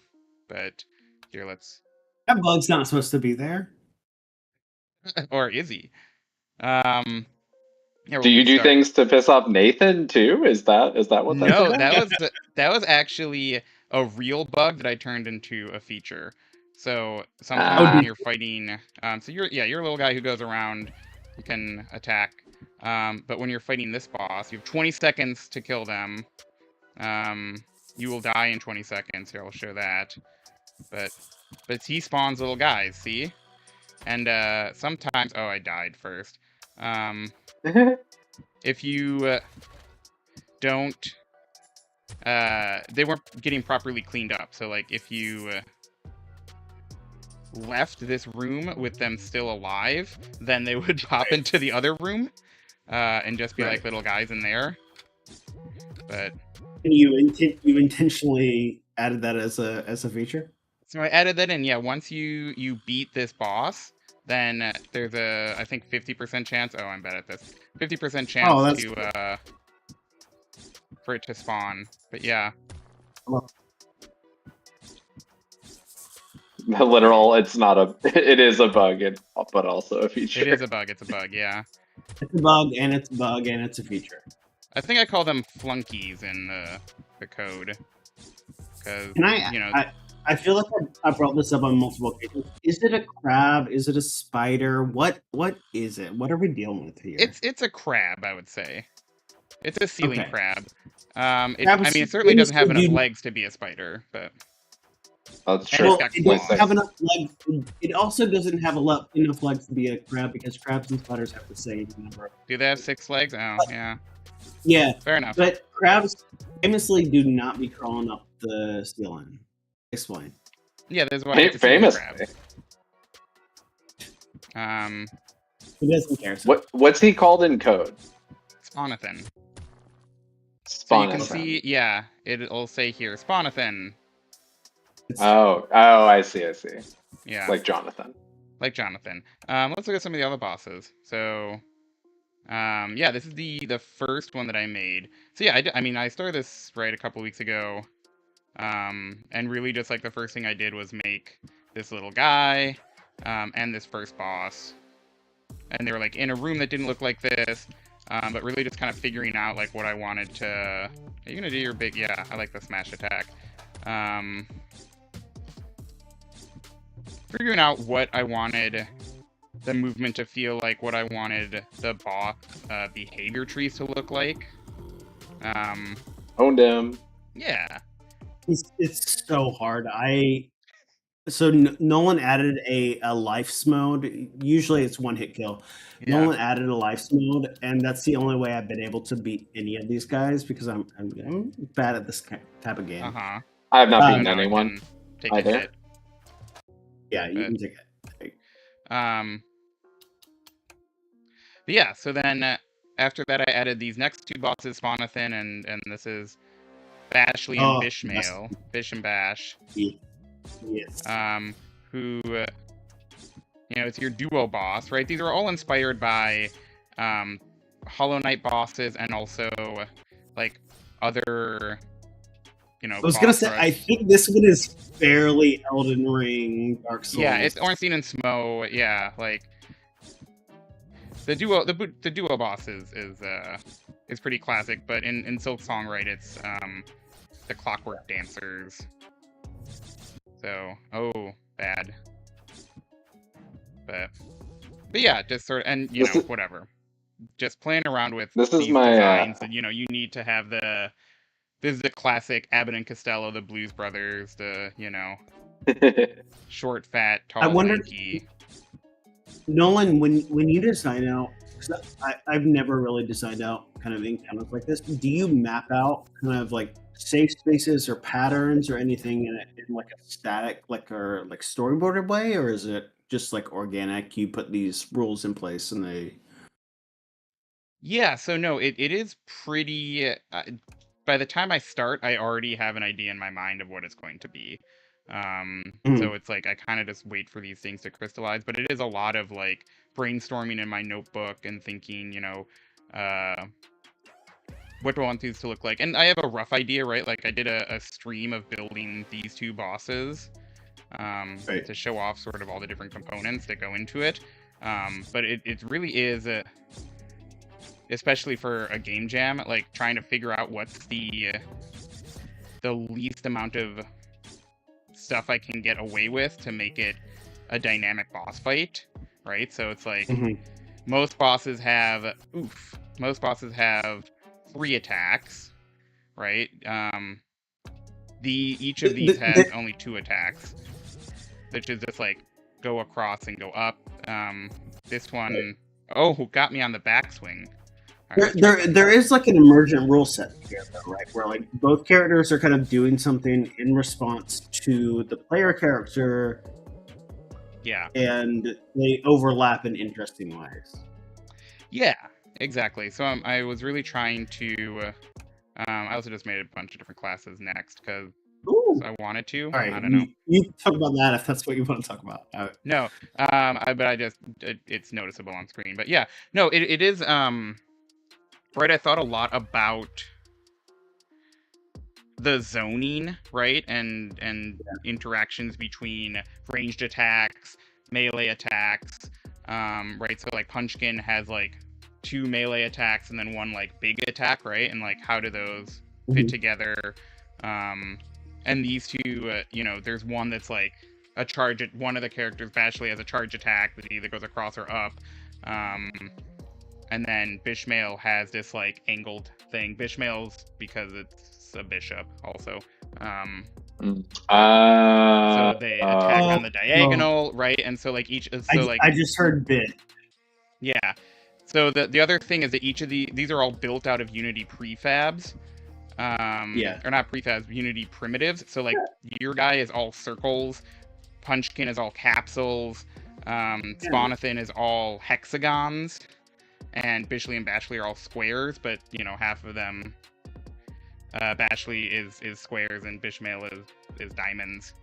but here let's That bug's not supposed to be there. or is he? Um, yeah, Do we'll you do restart. things to piss off Nathan too? Is that what that's No, about? that was actually a real bug that I turned into a feature. So sometimes Ah. when you're fighting, so you're a little guy who goes around, you can attack. But when you're fighting this boss, you have 20 seconds to kill them. You will die in 20 seconds. Here, I'll show that. But he spawns little guys, see? And sometimes, oh, I died first. If you don't, they weren't getting properly cleaned up. So like, if you left this room with them still alive, then they would pop into the other room and just be like little guys in there. But you intentionally added that as a feature. So I added that in. Yeah, once you beat this boss, then there's a, I think, 50% chance. Oh, I'm bad at this. 50% chance to for it to spawn. But yeah. Literal, it's not a. It is a bug, but also a feature. It is a bug. It's a bug. Yeah. It's a bug, and it's a bug, and it's a feature. I think I call them flunkies in the code. Because you know. I feel like I brought this up on multiple occasions. Is it a crab? Is it a spider? What is it? What are we dealing with here? It's a crab, I would say. It's a ceiling crab. I mean, it certainly famously doesn't have enough do- legs to be a spider, but That's And true. Well, got it claws. doesn't have enough legs. It also doesn't have enough legs to be a crab because crabs and spiders have the same number. do they have 6 legs? Oh, yeah. Yeah, Fair enough. but crabs famously do not be crawling up the ceiling. Explain. Yeah, there's why it's a ceiling Famous. crab. Who doesn't care? So. What's he called in code? Spawnathan. So you can Spawnathan. see, yeah, it'll say here, Spawnathan. Oh, I see. Yeah, Like Jonathan. like Jonathan. Let's look at some of the other bosses. So, yeah, this is the first one that I made. So yeah, I mean, I started this right a couple weeks ago. And really just like the first thing I did was make this little guy, and this first boss. And they were like in a room that didn't look like this, but really just kind of figuring out like what I wanted to. Are you gonna do your big? Yeah, I like the smash attack. Figuring out what I wanted the movement to feel like, what I wanted the boss behavior trees to look like. Owned him. Yeah. It's so hard. Nolan added a lifes mode. Usually it's one hit kill. Yeah. Nolan added a lifes mode, and that's the only way I've been able to beat any of these guys because I'm bad at this type of game. Uh-huh. I have not beaten No, I anyone. didn't take a either. hit. Yeah, you But- can take it. But yeah, so then after that I added these next 2 bosses, Spawnathan and this is Bashley and Oh, Bishmael. Bish and Bash. Yes. Who, you know, it's your duo boss, right? These are all inspired by Hollow Knight bosses and also like other, you know. I was gonna say, boss I rush- think this one is fairly Elden Ring, Dark Souls. Yeah, it's Ornstein and Smo. Yeah, like the duo boss is pretty classic, but in Silk Song, right? It's the Clockwork Dancers. So, oh, bad. But yeah, just sort of, and you know, whatever. Just playing around with This is these my, designs. That, you know, you need to have this is the classic Abbott and Costello, the Blues Brothers, the, you know, short, fat, tall, I wonder- lanky. Nolan, when you design out, because I've never really designed out kind of encounters like this. Do you map out kind of like safe spaces or patterns or anything in like a static or like storyboarded way, or is it just like organic? You put these rules in place and they. Yeah, so no, it is pretty. By the time I start, I already have an idea in my mind of what it's going to be. So it's like I kind of just wait for these things to crystallize, but it is a lot of like brainstorming in my notebook and thinking, you know, what do I want these to look like? And I have a rough idea, right? Like I did a stream of building these 2 bosses Right. to show off sort of all the different components that go into it. But it really is, especially for a game jam, like trying to figure out what's the the least amount of stuff I can get away with to make it a dynamic boss fight, right? So it's like most bosses have 3 attacks, right? Each of these has only 2 attacks, which is just like go across and go up. This one, got me on the backswing. There is like an emergent rule set here, though, right? Where like both characters are kind of doing something in response to the player character. Yeah. And they overlap in interesting ways. Yeah, exactly. So I was really trying to. I also just made a bunch of different classes next because I wanted to. All right, I don't know. You talk about that if that's what you want to talk about. No, but I just it's noticeable on screen. But yeah, no, it is. Right, I thought a lot about the zoning, right, and interactions between ranged attacks, melee attacks, right. So like Punchkin has like 2 melee attacks and then 1 like big attack, right? And like how do those fit together? And these 2, there's one that's like a charge. One of the characters, Bashley, has a charge attack that either goes across or up. And then Bishmael has this like angled thing. Bishmael's because it's a bishop also. So they attack on the diagonal, right? And so like I just heard bit. Yeah. So the other thing is that each of these are all built out of Unity prefabs. Or not prefabs, Unity primitives. So like your guy is all circles, Punchkin is all capsules, Spawnathan is all hexagons, and Bishley and Bashley are all squares, but half of them Bashley is squares and Bishmael is diamonds.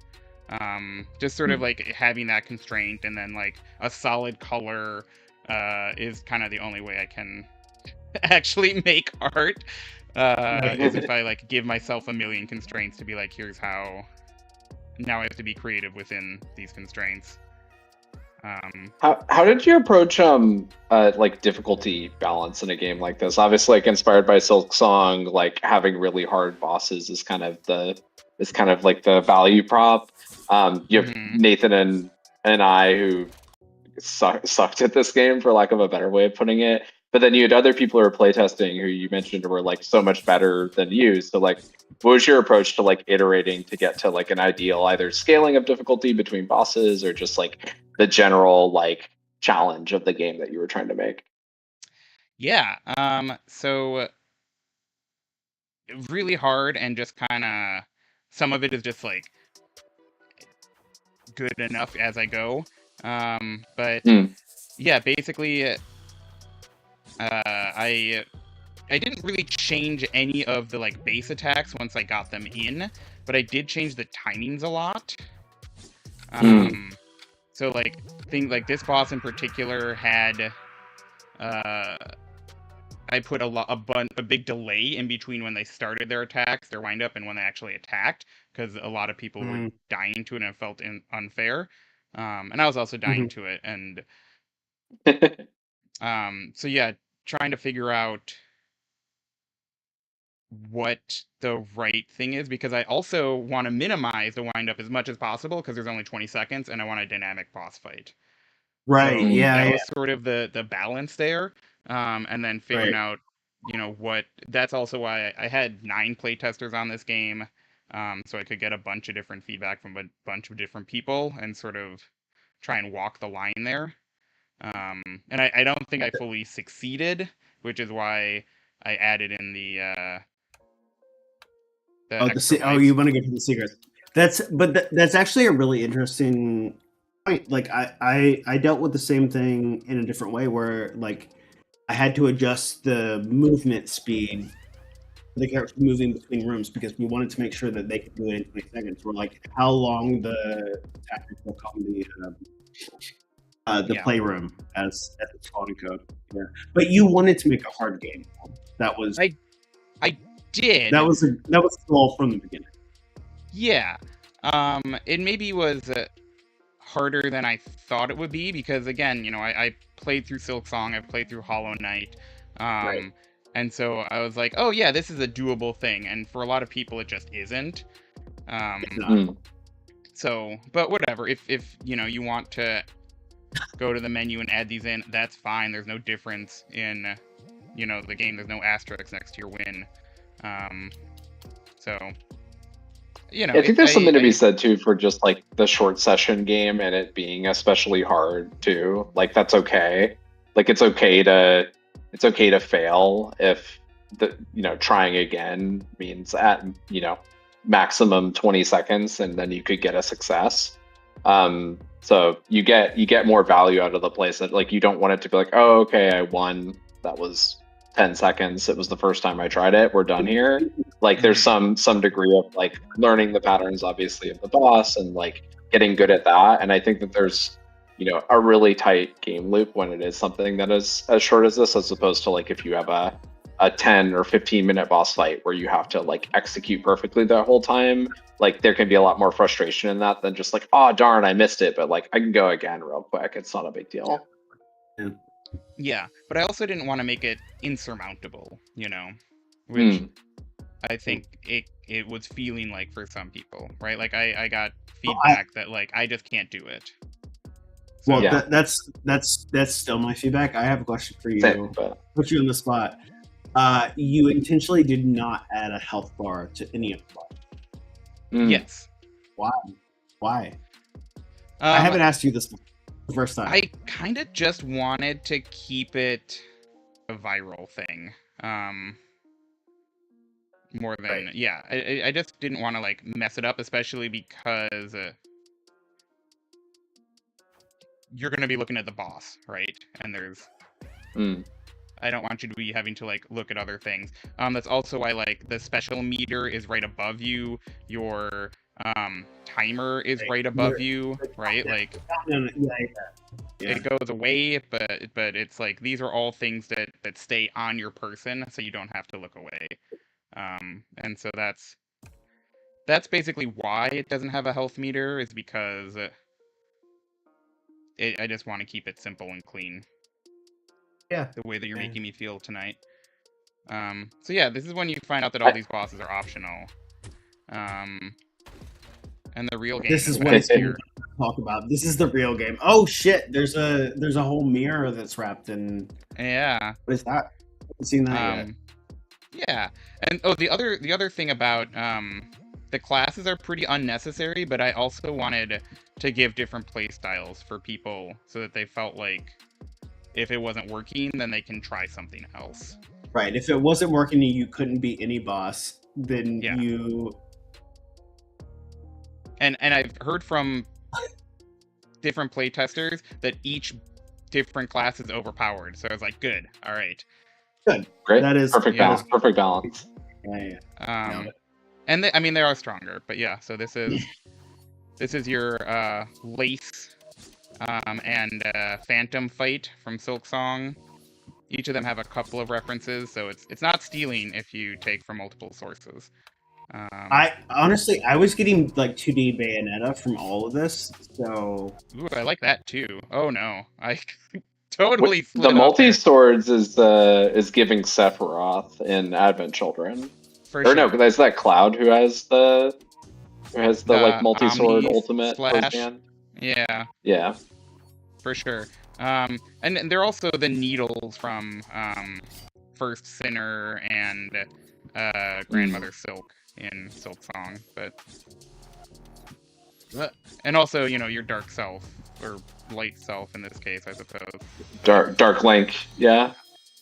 Just sort of like having that constraint, and then like a solid color is kind of the only way I can actually make art. Is if I like give myself a million constraints to be like, here's how. Now I have to be creative within these constraints. How did you approach like difficulty balance in a game like this? Obviously, like inspired by Silksong, like having really hard bosses is kind of like the value prop. You have Nathan and I who sucked at this game, for lack of a better way of putting it. But then you had other people who were playtesting who you mentioned were like so much better than you. So like, what was your approach to like iterating to get to like an ideal either scaling of difficulty between bosses or just like the general like challenge of the game that you were trying to make? Yeah. So really hard, and just kind of some of it is just like good enough as I go. But yeah, basically. I didn't really change any of the like base attacks once I got them in, but I did change the timings a lot. So like things like this boss in particular had I put a big delay in between when they started their attacks, their windup, and when they actually attacked, because a lot of people were dying to it and it felt unfair. And I was also dying to it, and so yeah, trying to figure out what the right thing is, because I also want to minimize the windup as much as possible because there's only 20 seconds and I want a dynamic boss fight. Right. So that was sort of the balance there. And then figuring out, what that's also why I had 9 playtesters on this game. So I could get a bunch of different feedback from a bunch of different people and sort of try and walk the line there. And I don't think I fully succeeded, which is why I added in the you want to get to the secrets? That's actually a really interesting point. Like I dealt with the same thing in a different way, where like I had to adjust the movement speed for the character moving between rooms because we wanted to make sure that they could do it in 20 seconds. We're like, how long the tactics will come the playroom as it's called in code. Yeah. But you wanted to make a hard game. That was I did. That was the goal from the beginning. Yeah. It maybe was harder than I thought it would be because again, I played through Silksong, I've played through Hollow Knight. Right. And so I was like, oh yeah, this is a doable thing. And for a lot of people, it just isn't. It's not. Mm. So, but whatever. If you know you want to go to the menu and add these in, that's fine. There's no difference in, you know, the game. There's no asterisk next to your win. So, you know, I think there's something to be said too for just like the short session game and it being especially hard too. Like that's okay. Like it's okay to fail if the trying again means at maximum 20 seconds and then you could get a success. So you get more value out of the place that like you don't want it to be like, oh okay, I won. That was 10 seconds. It was the first time I tried it. We're done here. Like there's some degree of like learning the patterns obviously of the boss and like getting good at that. And I think that there's a really tight game loop when it is something that is as short as this, as opposed to like if you have a 10 or 15 minute boss fight where you have to like execute perfectly the whole time. Like there can be a lot more frustration in that than just like, oh darn, I missed it, but like I can go again real quick. It's not a big deal. Yeah, but I also didn't want to make it insurmountable, which I think it was feeling like for some people, right? Like I got feedback that like I just can't do it. So, well, yeah. That's still my feedback. I have a question for you. Same, but... Put you on the spot. You intentionally did not add a health bar to any of them. Yes. Why? I haven't asked you this the first time. I kind of just wanted to keep it a viral thing. More than right. Yeah, I just didn't want to like mess it up, especially because you're going to be looking at the boss, right? And there's I don't want you to be having to like look at other things. That's also why like the special meter is right above you. Your timer is right above you, right? Like it goes away, but it's like these are all things that stay on your person, so you don't have to look away. And so that's basically why it doesn't have a health meter, is because I just want to keep it simple and clean. Yeah. The way that you're making me feel tonight. So yeah, this is when you find out that all these bosses are optional. And the real game. This is what it's here. Talk about. This is the real game. Oh shit! There's a whole mirror that's wrapped in. Yeah. What is that? I haven't seen that yet. Yeah, and the other thing about the classes are pretty unnecessary, but I also wanted to give different play styles for people so that they felt like if it wasn't working, then they can try something else. Right. If it wasn't working and you couldn't beat any boss, then you. And I've heard from different playtesters that each different class is overpowered. So I was like, good, all right. Good. Great. That is perfect balance. Perfect balance. Yeah. And they are stronger, but yeah. So this is your Lace and Phantom fight from Silksong. Each of them have a couple of references, so it's not stealing if you take from multiple sources. I honestly was getting like 2D Bayonetta from all of this, so. Ooh, I like that too. Oh no, I totally. The multi swords is giving Sephiroth in Advent Children. No, there's that Cloud who has the like multi sword ultimate slash. Yeah. For sure. And they're also the needles from First Sinner and Grandmother Silk in Silksong, but and also your dark self or light self in this case, I suppose. Dark Link, yeah,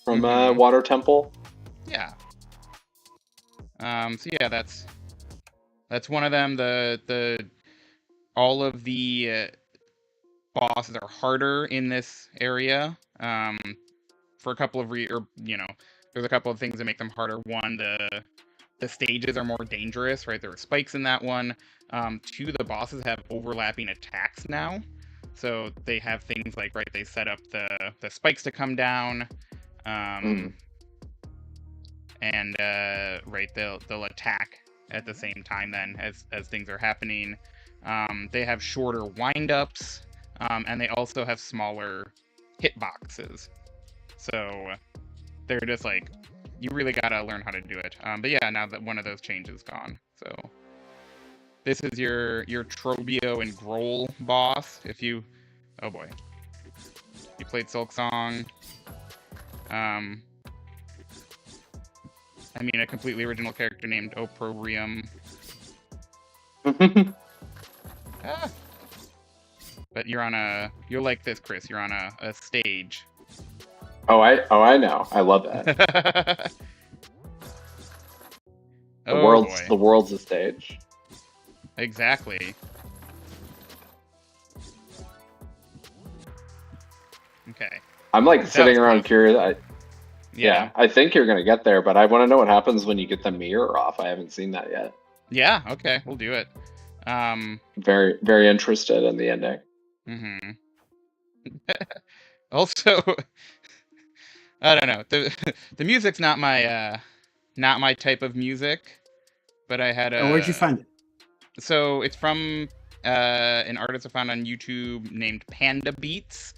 from Water Temple. Yeah. So yeah, that's one of them. The all of the bosses are harder in this area. For a couple of there's a couple of things that make them harder. One, the stages are more dangerous, right? There are spikes in that one. Two, the bosses have overlapping attacks now. So they have things like, right, they set up the spikes to come down. And right, they'll attack at the same time then as things are happening. They have shorter wind-ups, and they also have smaller hitboxes. So they're just like you really gotta learn how to do it. But yeah, now that one of those changes is gone, so this is your Trobio and Grohl boss. If you, oh boy, you played Silksong. I mean, a completely original character named Opprobrium. Ah. But you're like this, Chris. You're on a stage. Oh, I know. I love that. The world's a stage. Exactly. Okay. I'm like sitting around curious. Yeah, I think you're gonna get there, but I want to know what happens when you get the mirror off. I haven't seen that yet. Yeah. Okay, we'll do it. Very, very interested in the ending. Mm-hmm. Also, I don't know. The music's not my type of music, but I had a. Oh, where'd you find it? So it's from an artist I found on YouTube named Panda Beats.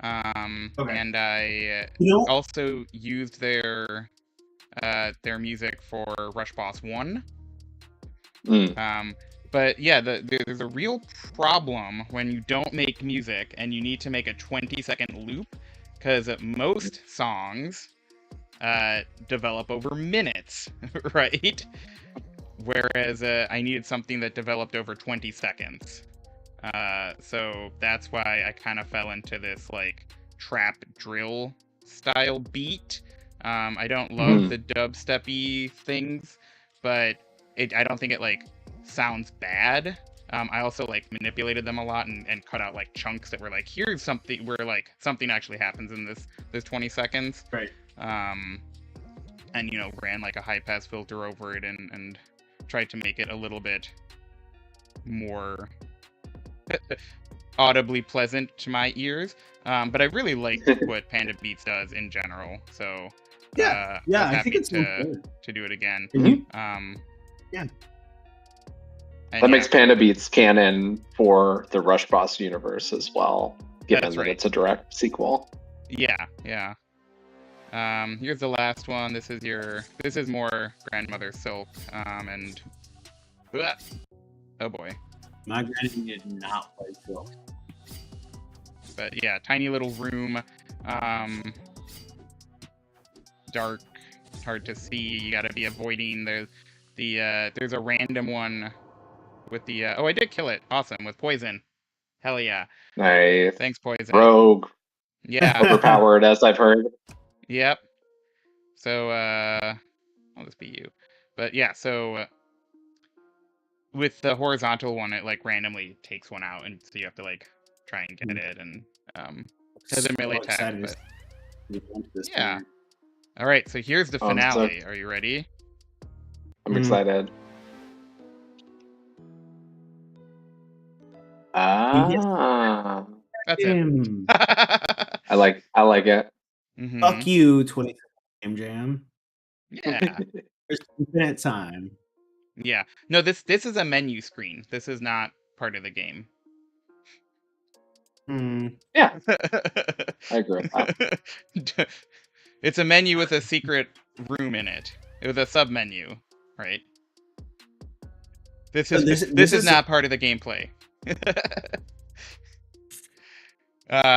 Okay. And I also used their music for Rush Boss 1. But yeah, there's a real problem when you don't make music and you need to make a 20-second loop, because most songs develop over minutes, right? Whereas I needed something that developed over 20 seconds. So that's why I kind of fell into this like trap drill style beat. I don't love the dubstep-y things, but I don't think it like sounds bad. I also like manipulated them a lot and cut out like chunks that were like, here's something where like something actually happens in this 20 seconds. Right. And ran like a high pass filter over it and tried to make it a little bit more audibly pleasant to my ears. But I really like what Panda Beats does in general. So I think it's to do it again. Yeah. That makes Panda Beats canon for the Rush Boss universe as well, given that it's a direct sequel. Yeah. Here's the last one. This is more Grandmother Silk. And oh boy. My granny did not play Silk. But yeah, tiny little room, dark, hard to see. You gotta be avoiding there's a random one with the I did kill it. Awesome, with poison. Hell yeah. Nice. Thanks, poison. Rogue. Yeah. Overpowered, as I've heard. Yep. So I'll just be you. But yeah, so with the horizontal one, it like randomly takes one out, and so you have to like try and get it, and has a melee attack. But... yeah. All right, so here's the finale. Are you ready? I'm excited. Ah, that's it. I like it. Mm-hmm. Fuck you, 20 Game Jam. Yeah. There's infinite time. Yeah. No, this is a menu screen. This is not part of the game. Yeah. I agree with that. It's a menu with a secret room in it. With a sub menu, right? This is not part of the gameplay.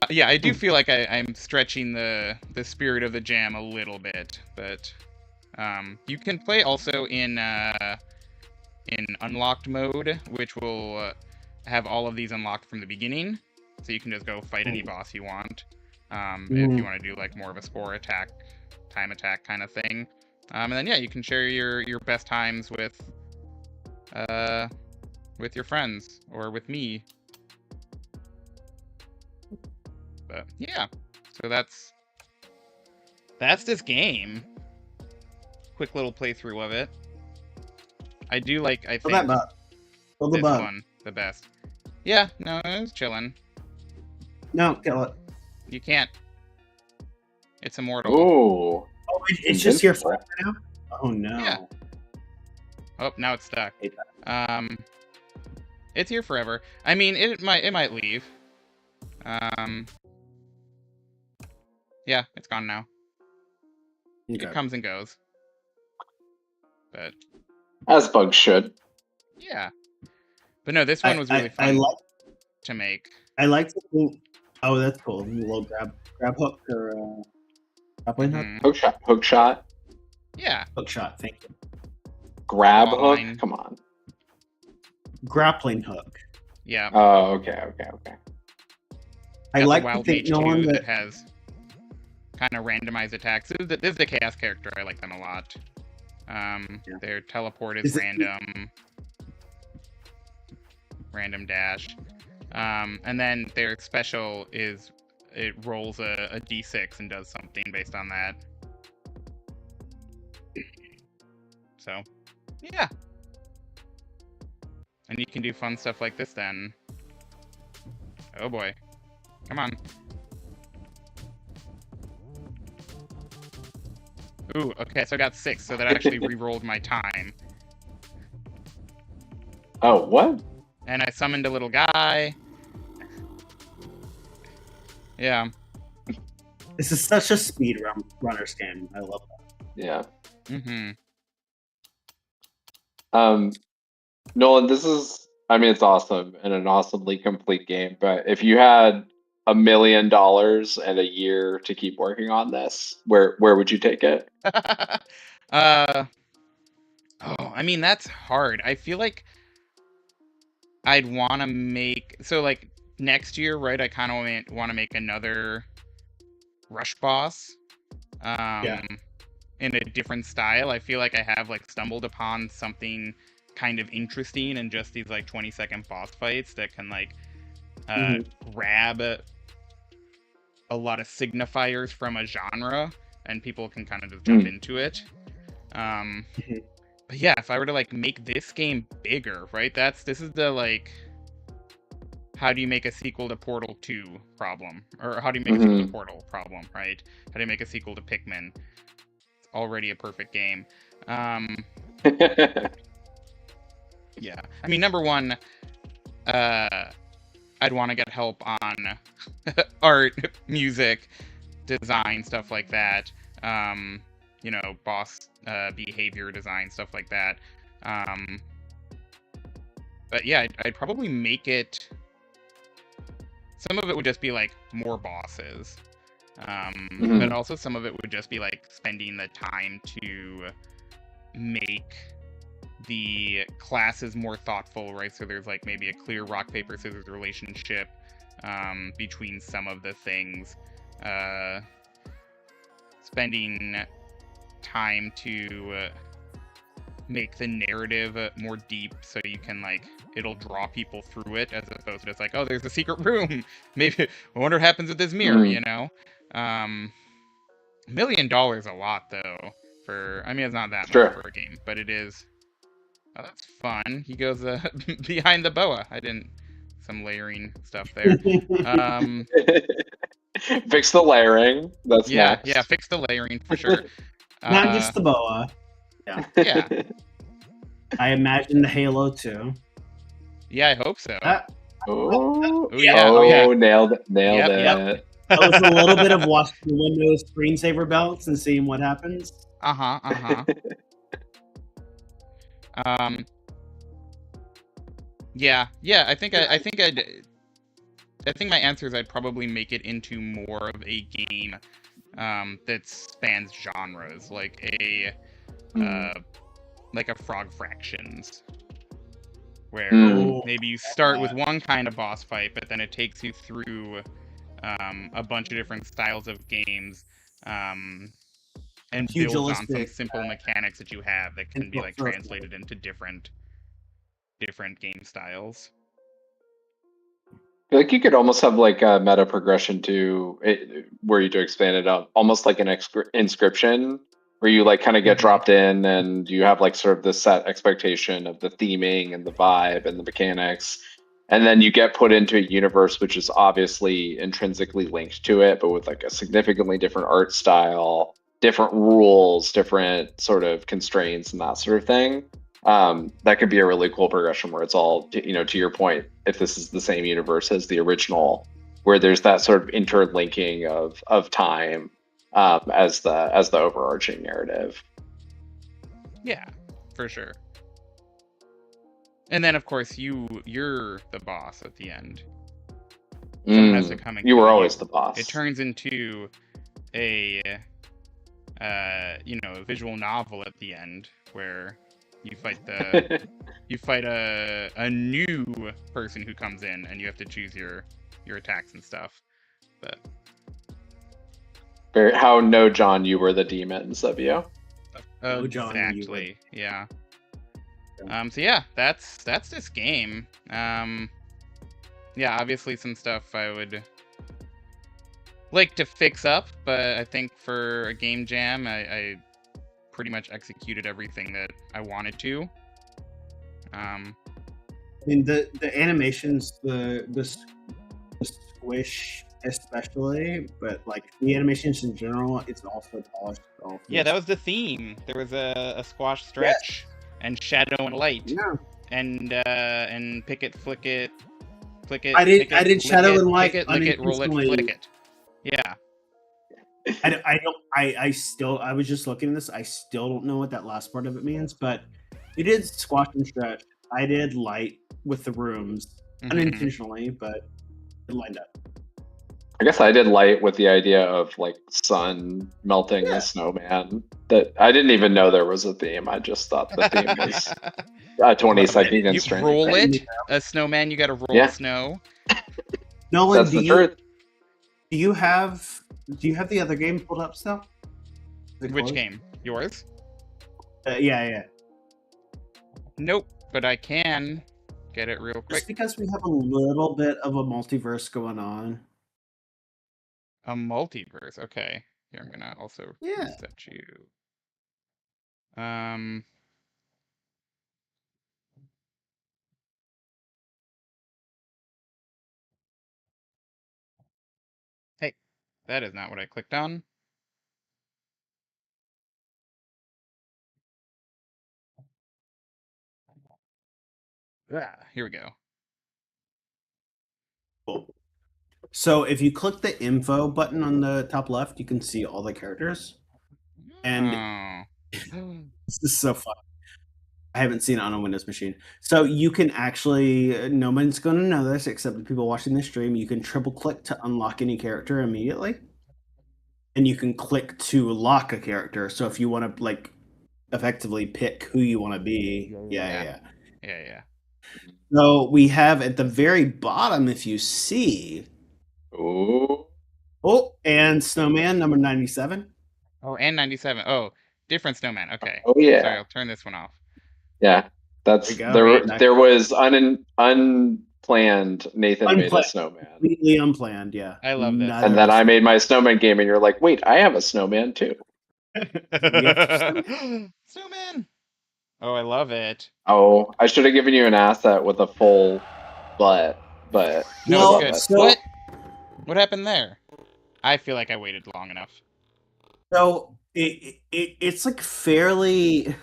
Yeah, I do feel like I'm stretching the spirit of the jam a little bit, but you can play also in unlocked mode, which will have all of these unlocked from the beginning, so you can just go fight any boss you want. If you want to do like more of a score attack, time attack kind of thing, and then yeah, you can share your best times with your friends or with me. But yeah, so that's this game. Quick little playthrough of it. I do like. I think this one the best. Yeah, no, it was chilling. No, kill it. You can't. It's immortal. Oh, it's just here forever now. Oh no. Yeah. Oh, now it's stuck. It's here forever. I mean, it might leave. Yeah, it's gone now. It Okay. comes and goes. But As bugs should. yeah. But no, this one was really I fun like to make. I like to think. Oh, that's cool. A little grab hook or grappling hook. Mhm. Hook shot, Yeah. Hook shot. Thank you. grab Claw hook. line. Come on. Grappling hook. Yeah. Oh, okay. I Got like the to wild think mage no too one that that has kind of randomized attacks. This is the chaos character. I like them a lot. Their teleport is random. Random dash. And then their special is it rolls a d6 and does something based on that. So, yeah. And you can do fun stuff like this then. Oh boy. Come on. Ooh, okay, so I got 6, so that actually re-rolled my time. Oh, what? And I summoned a little guy. Yeah. this is such a speed runner's game. I love that. Yeah. Mm-hmm. Nolan, this is, I mean, it's awesome and an awesomely complete game, but if you had $1 million and a year to keep working on this, where would you take it? Oh, I mean, that's hard. I feel like I'd want to make, so like next year, right? I kind of want to make another rush boss. Yeah. In a different style. I feel like I have like stumbled upon something kind of interesting in just these like 20-second boss fights that can like grab a lot of signifiers from a genre and people can kind of just jump into it. But yeah, if I were to like make this game bigger, right? This is the like, how do you make a sequel to Portal 2 problem? Or how do you make a sequel to Portal problem, right? How do you make a sequel to Pikmin? It's already a perfect game. Yeah. I mean, number one, I'd want to get help on art, music, design, stuff like that. You know, boss behavior design, stuff like that. But yeah, I'd probably make it. Some of it would just be like more bosses. But also some of it would just be like spending the time to make the classes more thoughtful, right? So there's like maybe a clear rock, paper, scissors relationship between some of the things. Spending time to make the narrative more deep so you can like, it'll draw people through it as opposed to just like, oh, there's a secret room. Maybe, I wonder what happens with this mirror, you know? $1 million a lot though for, I mean, it's not that much for a game, but it is. Oh, that's fun. He goes behind the boa. Some layering stuff there. Fix the layering. That's next. Yeah, fix the layering for sure. Not just the boa. Yeah. Yeah. I imagine the Halo too. Yeah, I hope so. Nailed it. Yep. That was a little bit of watching the Windows screensaver balance and seeing what happens. Yeah. I think my answer is I'd probably make it into more of a game that spans genres, like a Frog Fractions, where maybe you start with one kind of boss fight, but then it takes you through a bunch of different styles of games, and builds on some simple mechanics that you have that can be like translated into different game styles. I feel like you could almost have like a meta progression to it, where you do expand it out, almost like an inscription, where you like kind of get dropped in and you have like sort of this set expectation of the theming and the vibe and the mechanics. And then you get put into a universe which is obviously intrinsically linked to it, but with like a significantly different art style, different rules, different sort of constraints and that sort of thing. That could be a really cool progression where it's all, you know, to your point, if this is the same universe as the original, where there's that sort of interlinking of time as the overarching narrative. Yeah, for sure. And then, of course, you're the boss at the end. Someone has to come and You kill were always the boss. It turns into a visual novel at the end where you fight a new person who comes in and you have to choose your attacks and stuff. But how no John, you were the demons of you. No, John, you exactly. Yeah. So yeah, that's this game. Yeah, obviously some stuff I would like to fix up, but I think for a game jam, I pretty much executed everything that I wanted to. I mean, the animations, the squish especially, but like the animations in general, it's also polished. Yeah, that was the theme. There was a squash stretch and shadow and light. Yeah. And pick it, flick it, click it. I did lick shadow it, and light. Pick it, lick it, roll it, flick it. Yeah. I was just looking at this. I still don't know what that last part of it means, but it did squash and stretch. I did light with the rooms unintentionally, but it lined up. I guess I did light with the idea of like sun melting the snowman. That I didn't even know there was a theme. I just thought the theme was a 20-second constraint. You roll it, a snowman. You got to roll snow. Nolan, That's the truth. Do you have the other game pulled up still? Which game? Yours? Yeah. Nope, but I can get it real quick. Just because we have a little bit of a multiverse going on. A multiverse, okay. Here, I'm gonna also reset you. Hey, that is not what I clicked on. Here we go. Cool. So if you click the info button on the top left, you can see all the characters. And this is so fun. I haven't seen it on a Windows machine. So you can actually, no one's going to know this except the people watching the stream. You can triple click to unlock any character immediately. And you can click to lock a character. So if you want to like effectively pick who you want to be. Yeah. So we have at the very bottom, if you see. Oh, and Snowman number 97. Oh, and 97. Oh, different Snowman. Okay. Oh yeah. Sorry, I'll turn this one off. Yeah, that's there was unplanned. Nathan made a snowman. Completely unplanned. Yeah, I love this. And then I made my snowman game, and you're like, wait, I have a snowman too. Snowman. Oh, I love it. Oh, I should have given you an asset with a full butt, but no, it's good. What happened there? I feel like I waited long enough. So it's like fairly,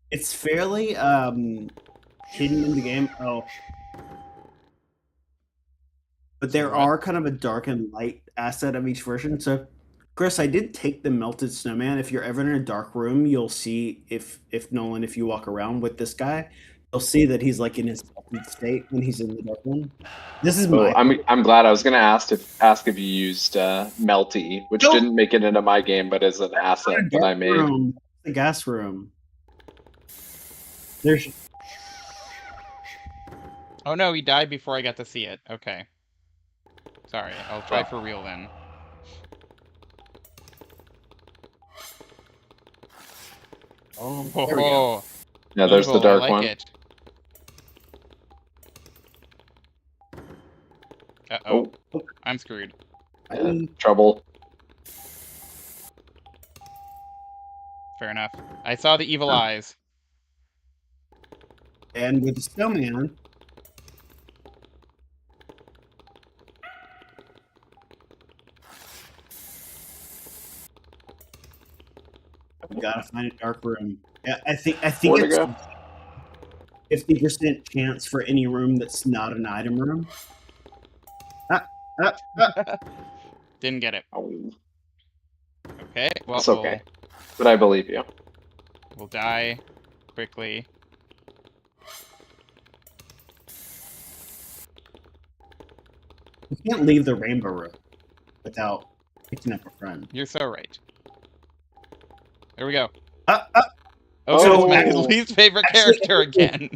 it's fairly hidden in the game. Oh, but there are kind of a dark and light asset of each version. So, Chris, I did take the melted snowman. If you're ever in a dark room, you'll see if Nolan, if you walk around with this guy, you'll see that he's like in his state when he's in the dark room. This is my. I'm glad. I was gonna ask if you used Melty, which didn't make it into my game, but is an asset that I made. The gas room. There's. Oh no, he died before I got to see it. Okay. Sorry, I'll try for real then. Oh. Yeah, there's the dark one. It. Uh-oh. I'm screwed. Trouble. Fair enough. I saw the evil eyes. And with the snowman. We gotta find a dark room. I think it's 50% chance for any room that's not an item room. Didn't get it. Okay, well, It's okay. But I believe you. we'll die quickly. You can't leave the rainbow room without picking up a friend. You're so right. There we go. Uh, Okay, So- Matt's least favorite Actually, character again.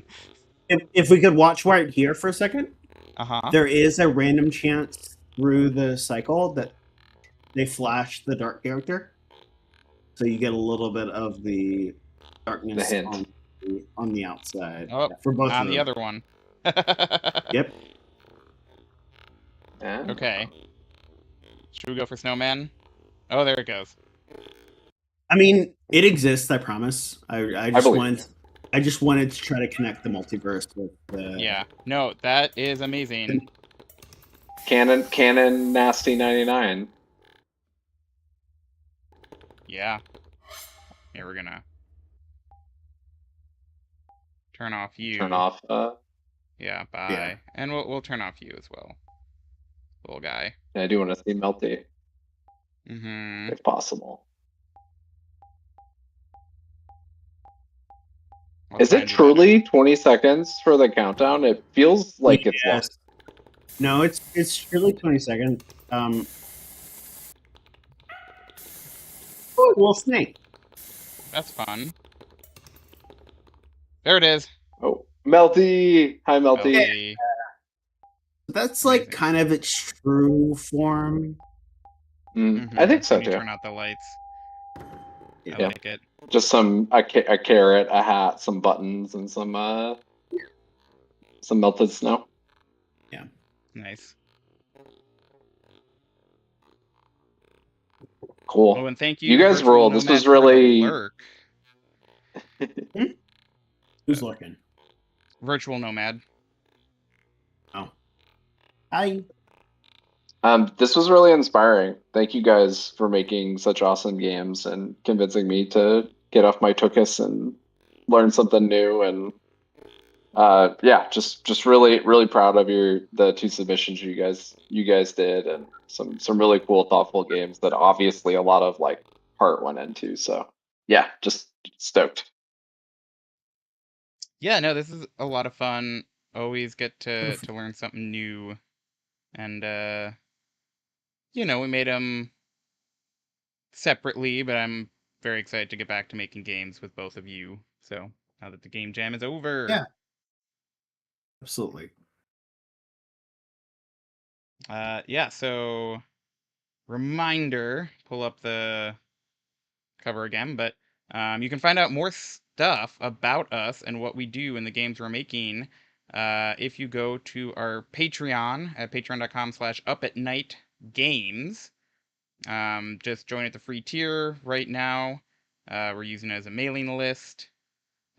if we could watch right here for a second, Uh-huh. there is a random chance through the cycle that they flash the dark character, so you get a little bit of the darkness The hint. on the outside. Oh, for both on of the them. other one. Yep. Yeah. Okay. Should we go for Snowman? Oh, there it goes. I mean, it exists. I promise. I just believe wanted to try to connect the multiverse with the. Yeah. No, that is amazing. Canon Nasty 99. Yeah. Here, we're gonna turn off you. Turn off. Yeah, bye. Yeah. And we'll turn off you as well. Little guy. I do want to see Melty, Mm-hmm. if possible. I'll Is try it and do that. truly 20 seconds for the countdown? It feels like it's long. Yes. No, it's really 20 seconds. Oh, little snake. That's fun. There it is. Oh, Melty! Hi, Melty. Melty. That's like Amazing. kind of its true form. I think so Can you too. turn out the lights? I Yeah. like it. Just a carrot, a hat, some buttons, and some melted snow. Nice. Cool. Oh, and thank you. You guys Virtual ruled. This Nomad, was for the really. lurk. Who's looking? Virtual Nomad. Hi. This was really inspiring. Thank you guys for making such awesome games and convincing me to get off my tuchus and learn something new. And yeah, just really proud of the two submissions you guys did, and some really cool, thoughtful games that obviously a lot of like heart went into. So yeah, just stoked. Yeah, no, this is a lot of fun. Always get to learn something new. And we made them separately, but I'm very excited to get back to making games with both of you. So now that the game jam is over. Yeah. Absolutely. Yeah, so reminder, pull up the cover again, but you can find out more stuff about us and what we do in the games we're making if you go to our Patreon at patreon.com/upatnightgames. Just join at the free tier right now. We're using it as a mailing list,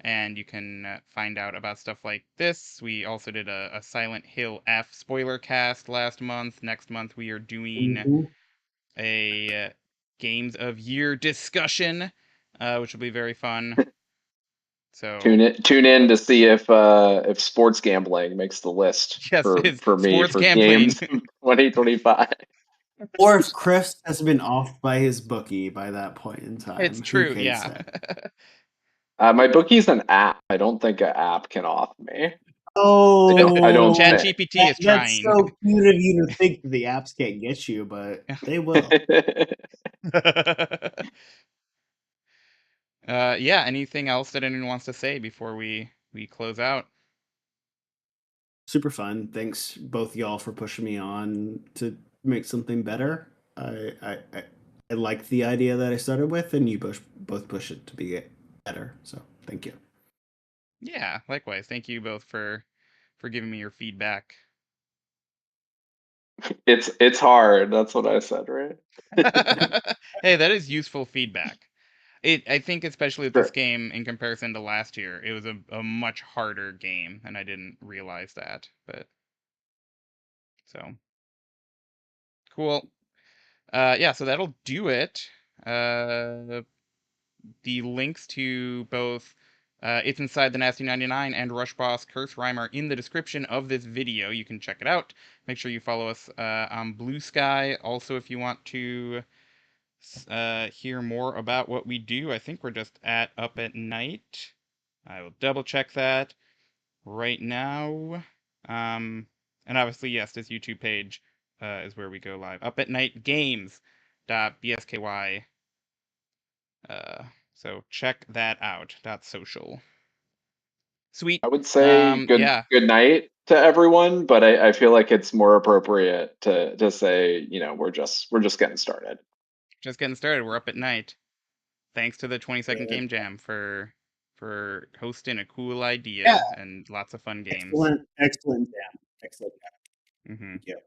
and you can find out about stuff like this. We also did a Silent Hill F spoiler cast last month. Next month we are doing a Games of Year discussion, which will be very fun. So Tune in to see if sports gambling makes the list yes, for it's me sports for gambling. games 2025. Or if Chris has been off by his bookie by that point in time. It's who true, can yeah. say? My bookie's an app. I don't think an app can off me. Oh, I don't think. ChatGPT is That's trying. so cute of you to think the apps can't get you, but they will. Yeah, anything else that anyone wants to say before we close out? Super fun. Thanks both y'all for pushing me on to make something better. I like the idea that I started with, and you both push it to be better. So thank you. Yeah, likewise. Thank you both for giving me your feedback. It's hard. That's what I said, right? Hey, that is useful feedback. I think especially with this Sure. game in comparison to last year, it was a much harder game, and I didn't realize that. But so cool. Yeah, so that'll do it. The links to both It's Inside the Nasty 99 and Rush Boss Curse Rhyme are in the description of this video. You can check it out. Make sure you follow us on Blue Sky. Also, if you want to hear more about what we do, I think we're just at Up at Night. I will double check that right now. And obviously, yes, this YouTube page is where we go live. Up at Night Games.bsky. So check that out. .social. Sweet. I would say Yeah, good night to everyone, but I feel like it's more appropriate to say, we're just getting started. just getting started. We're Up at Night. Thanks to the 20-second Yeah. game jam for hosting a cool idea Yeah. and lots of fun games. Excellent jam. Excellent jam. Mm-hmm. Thank you.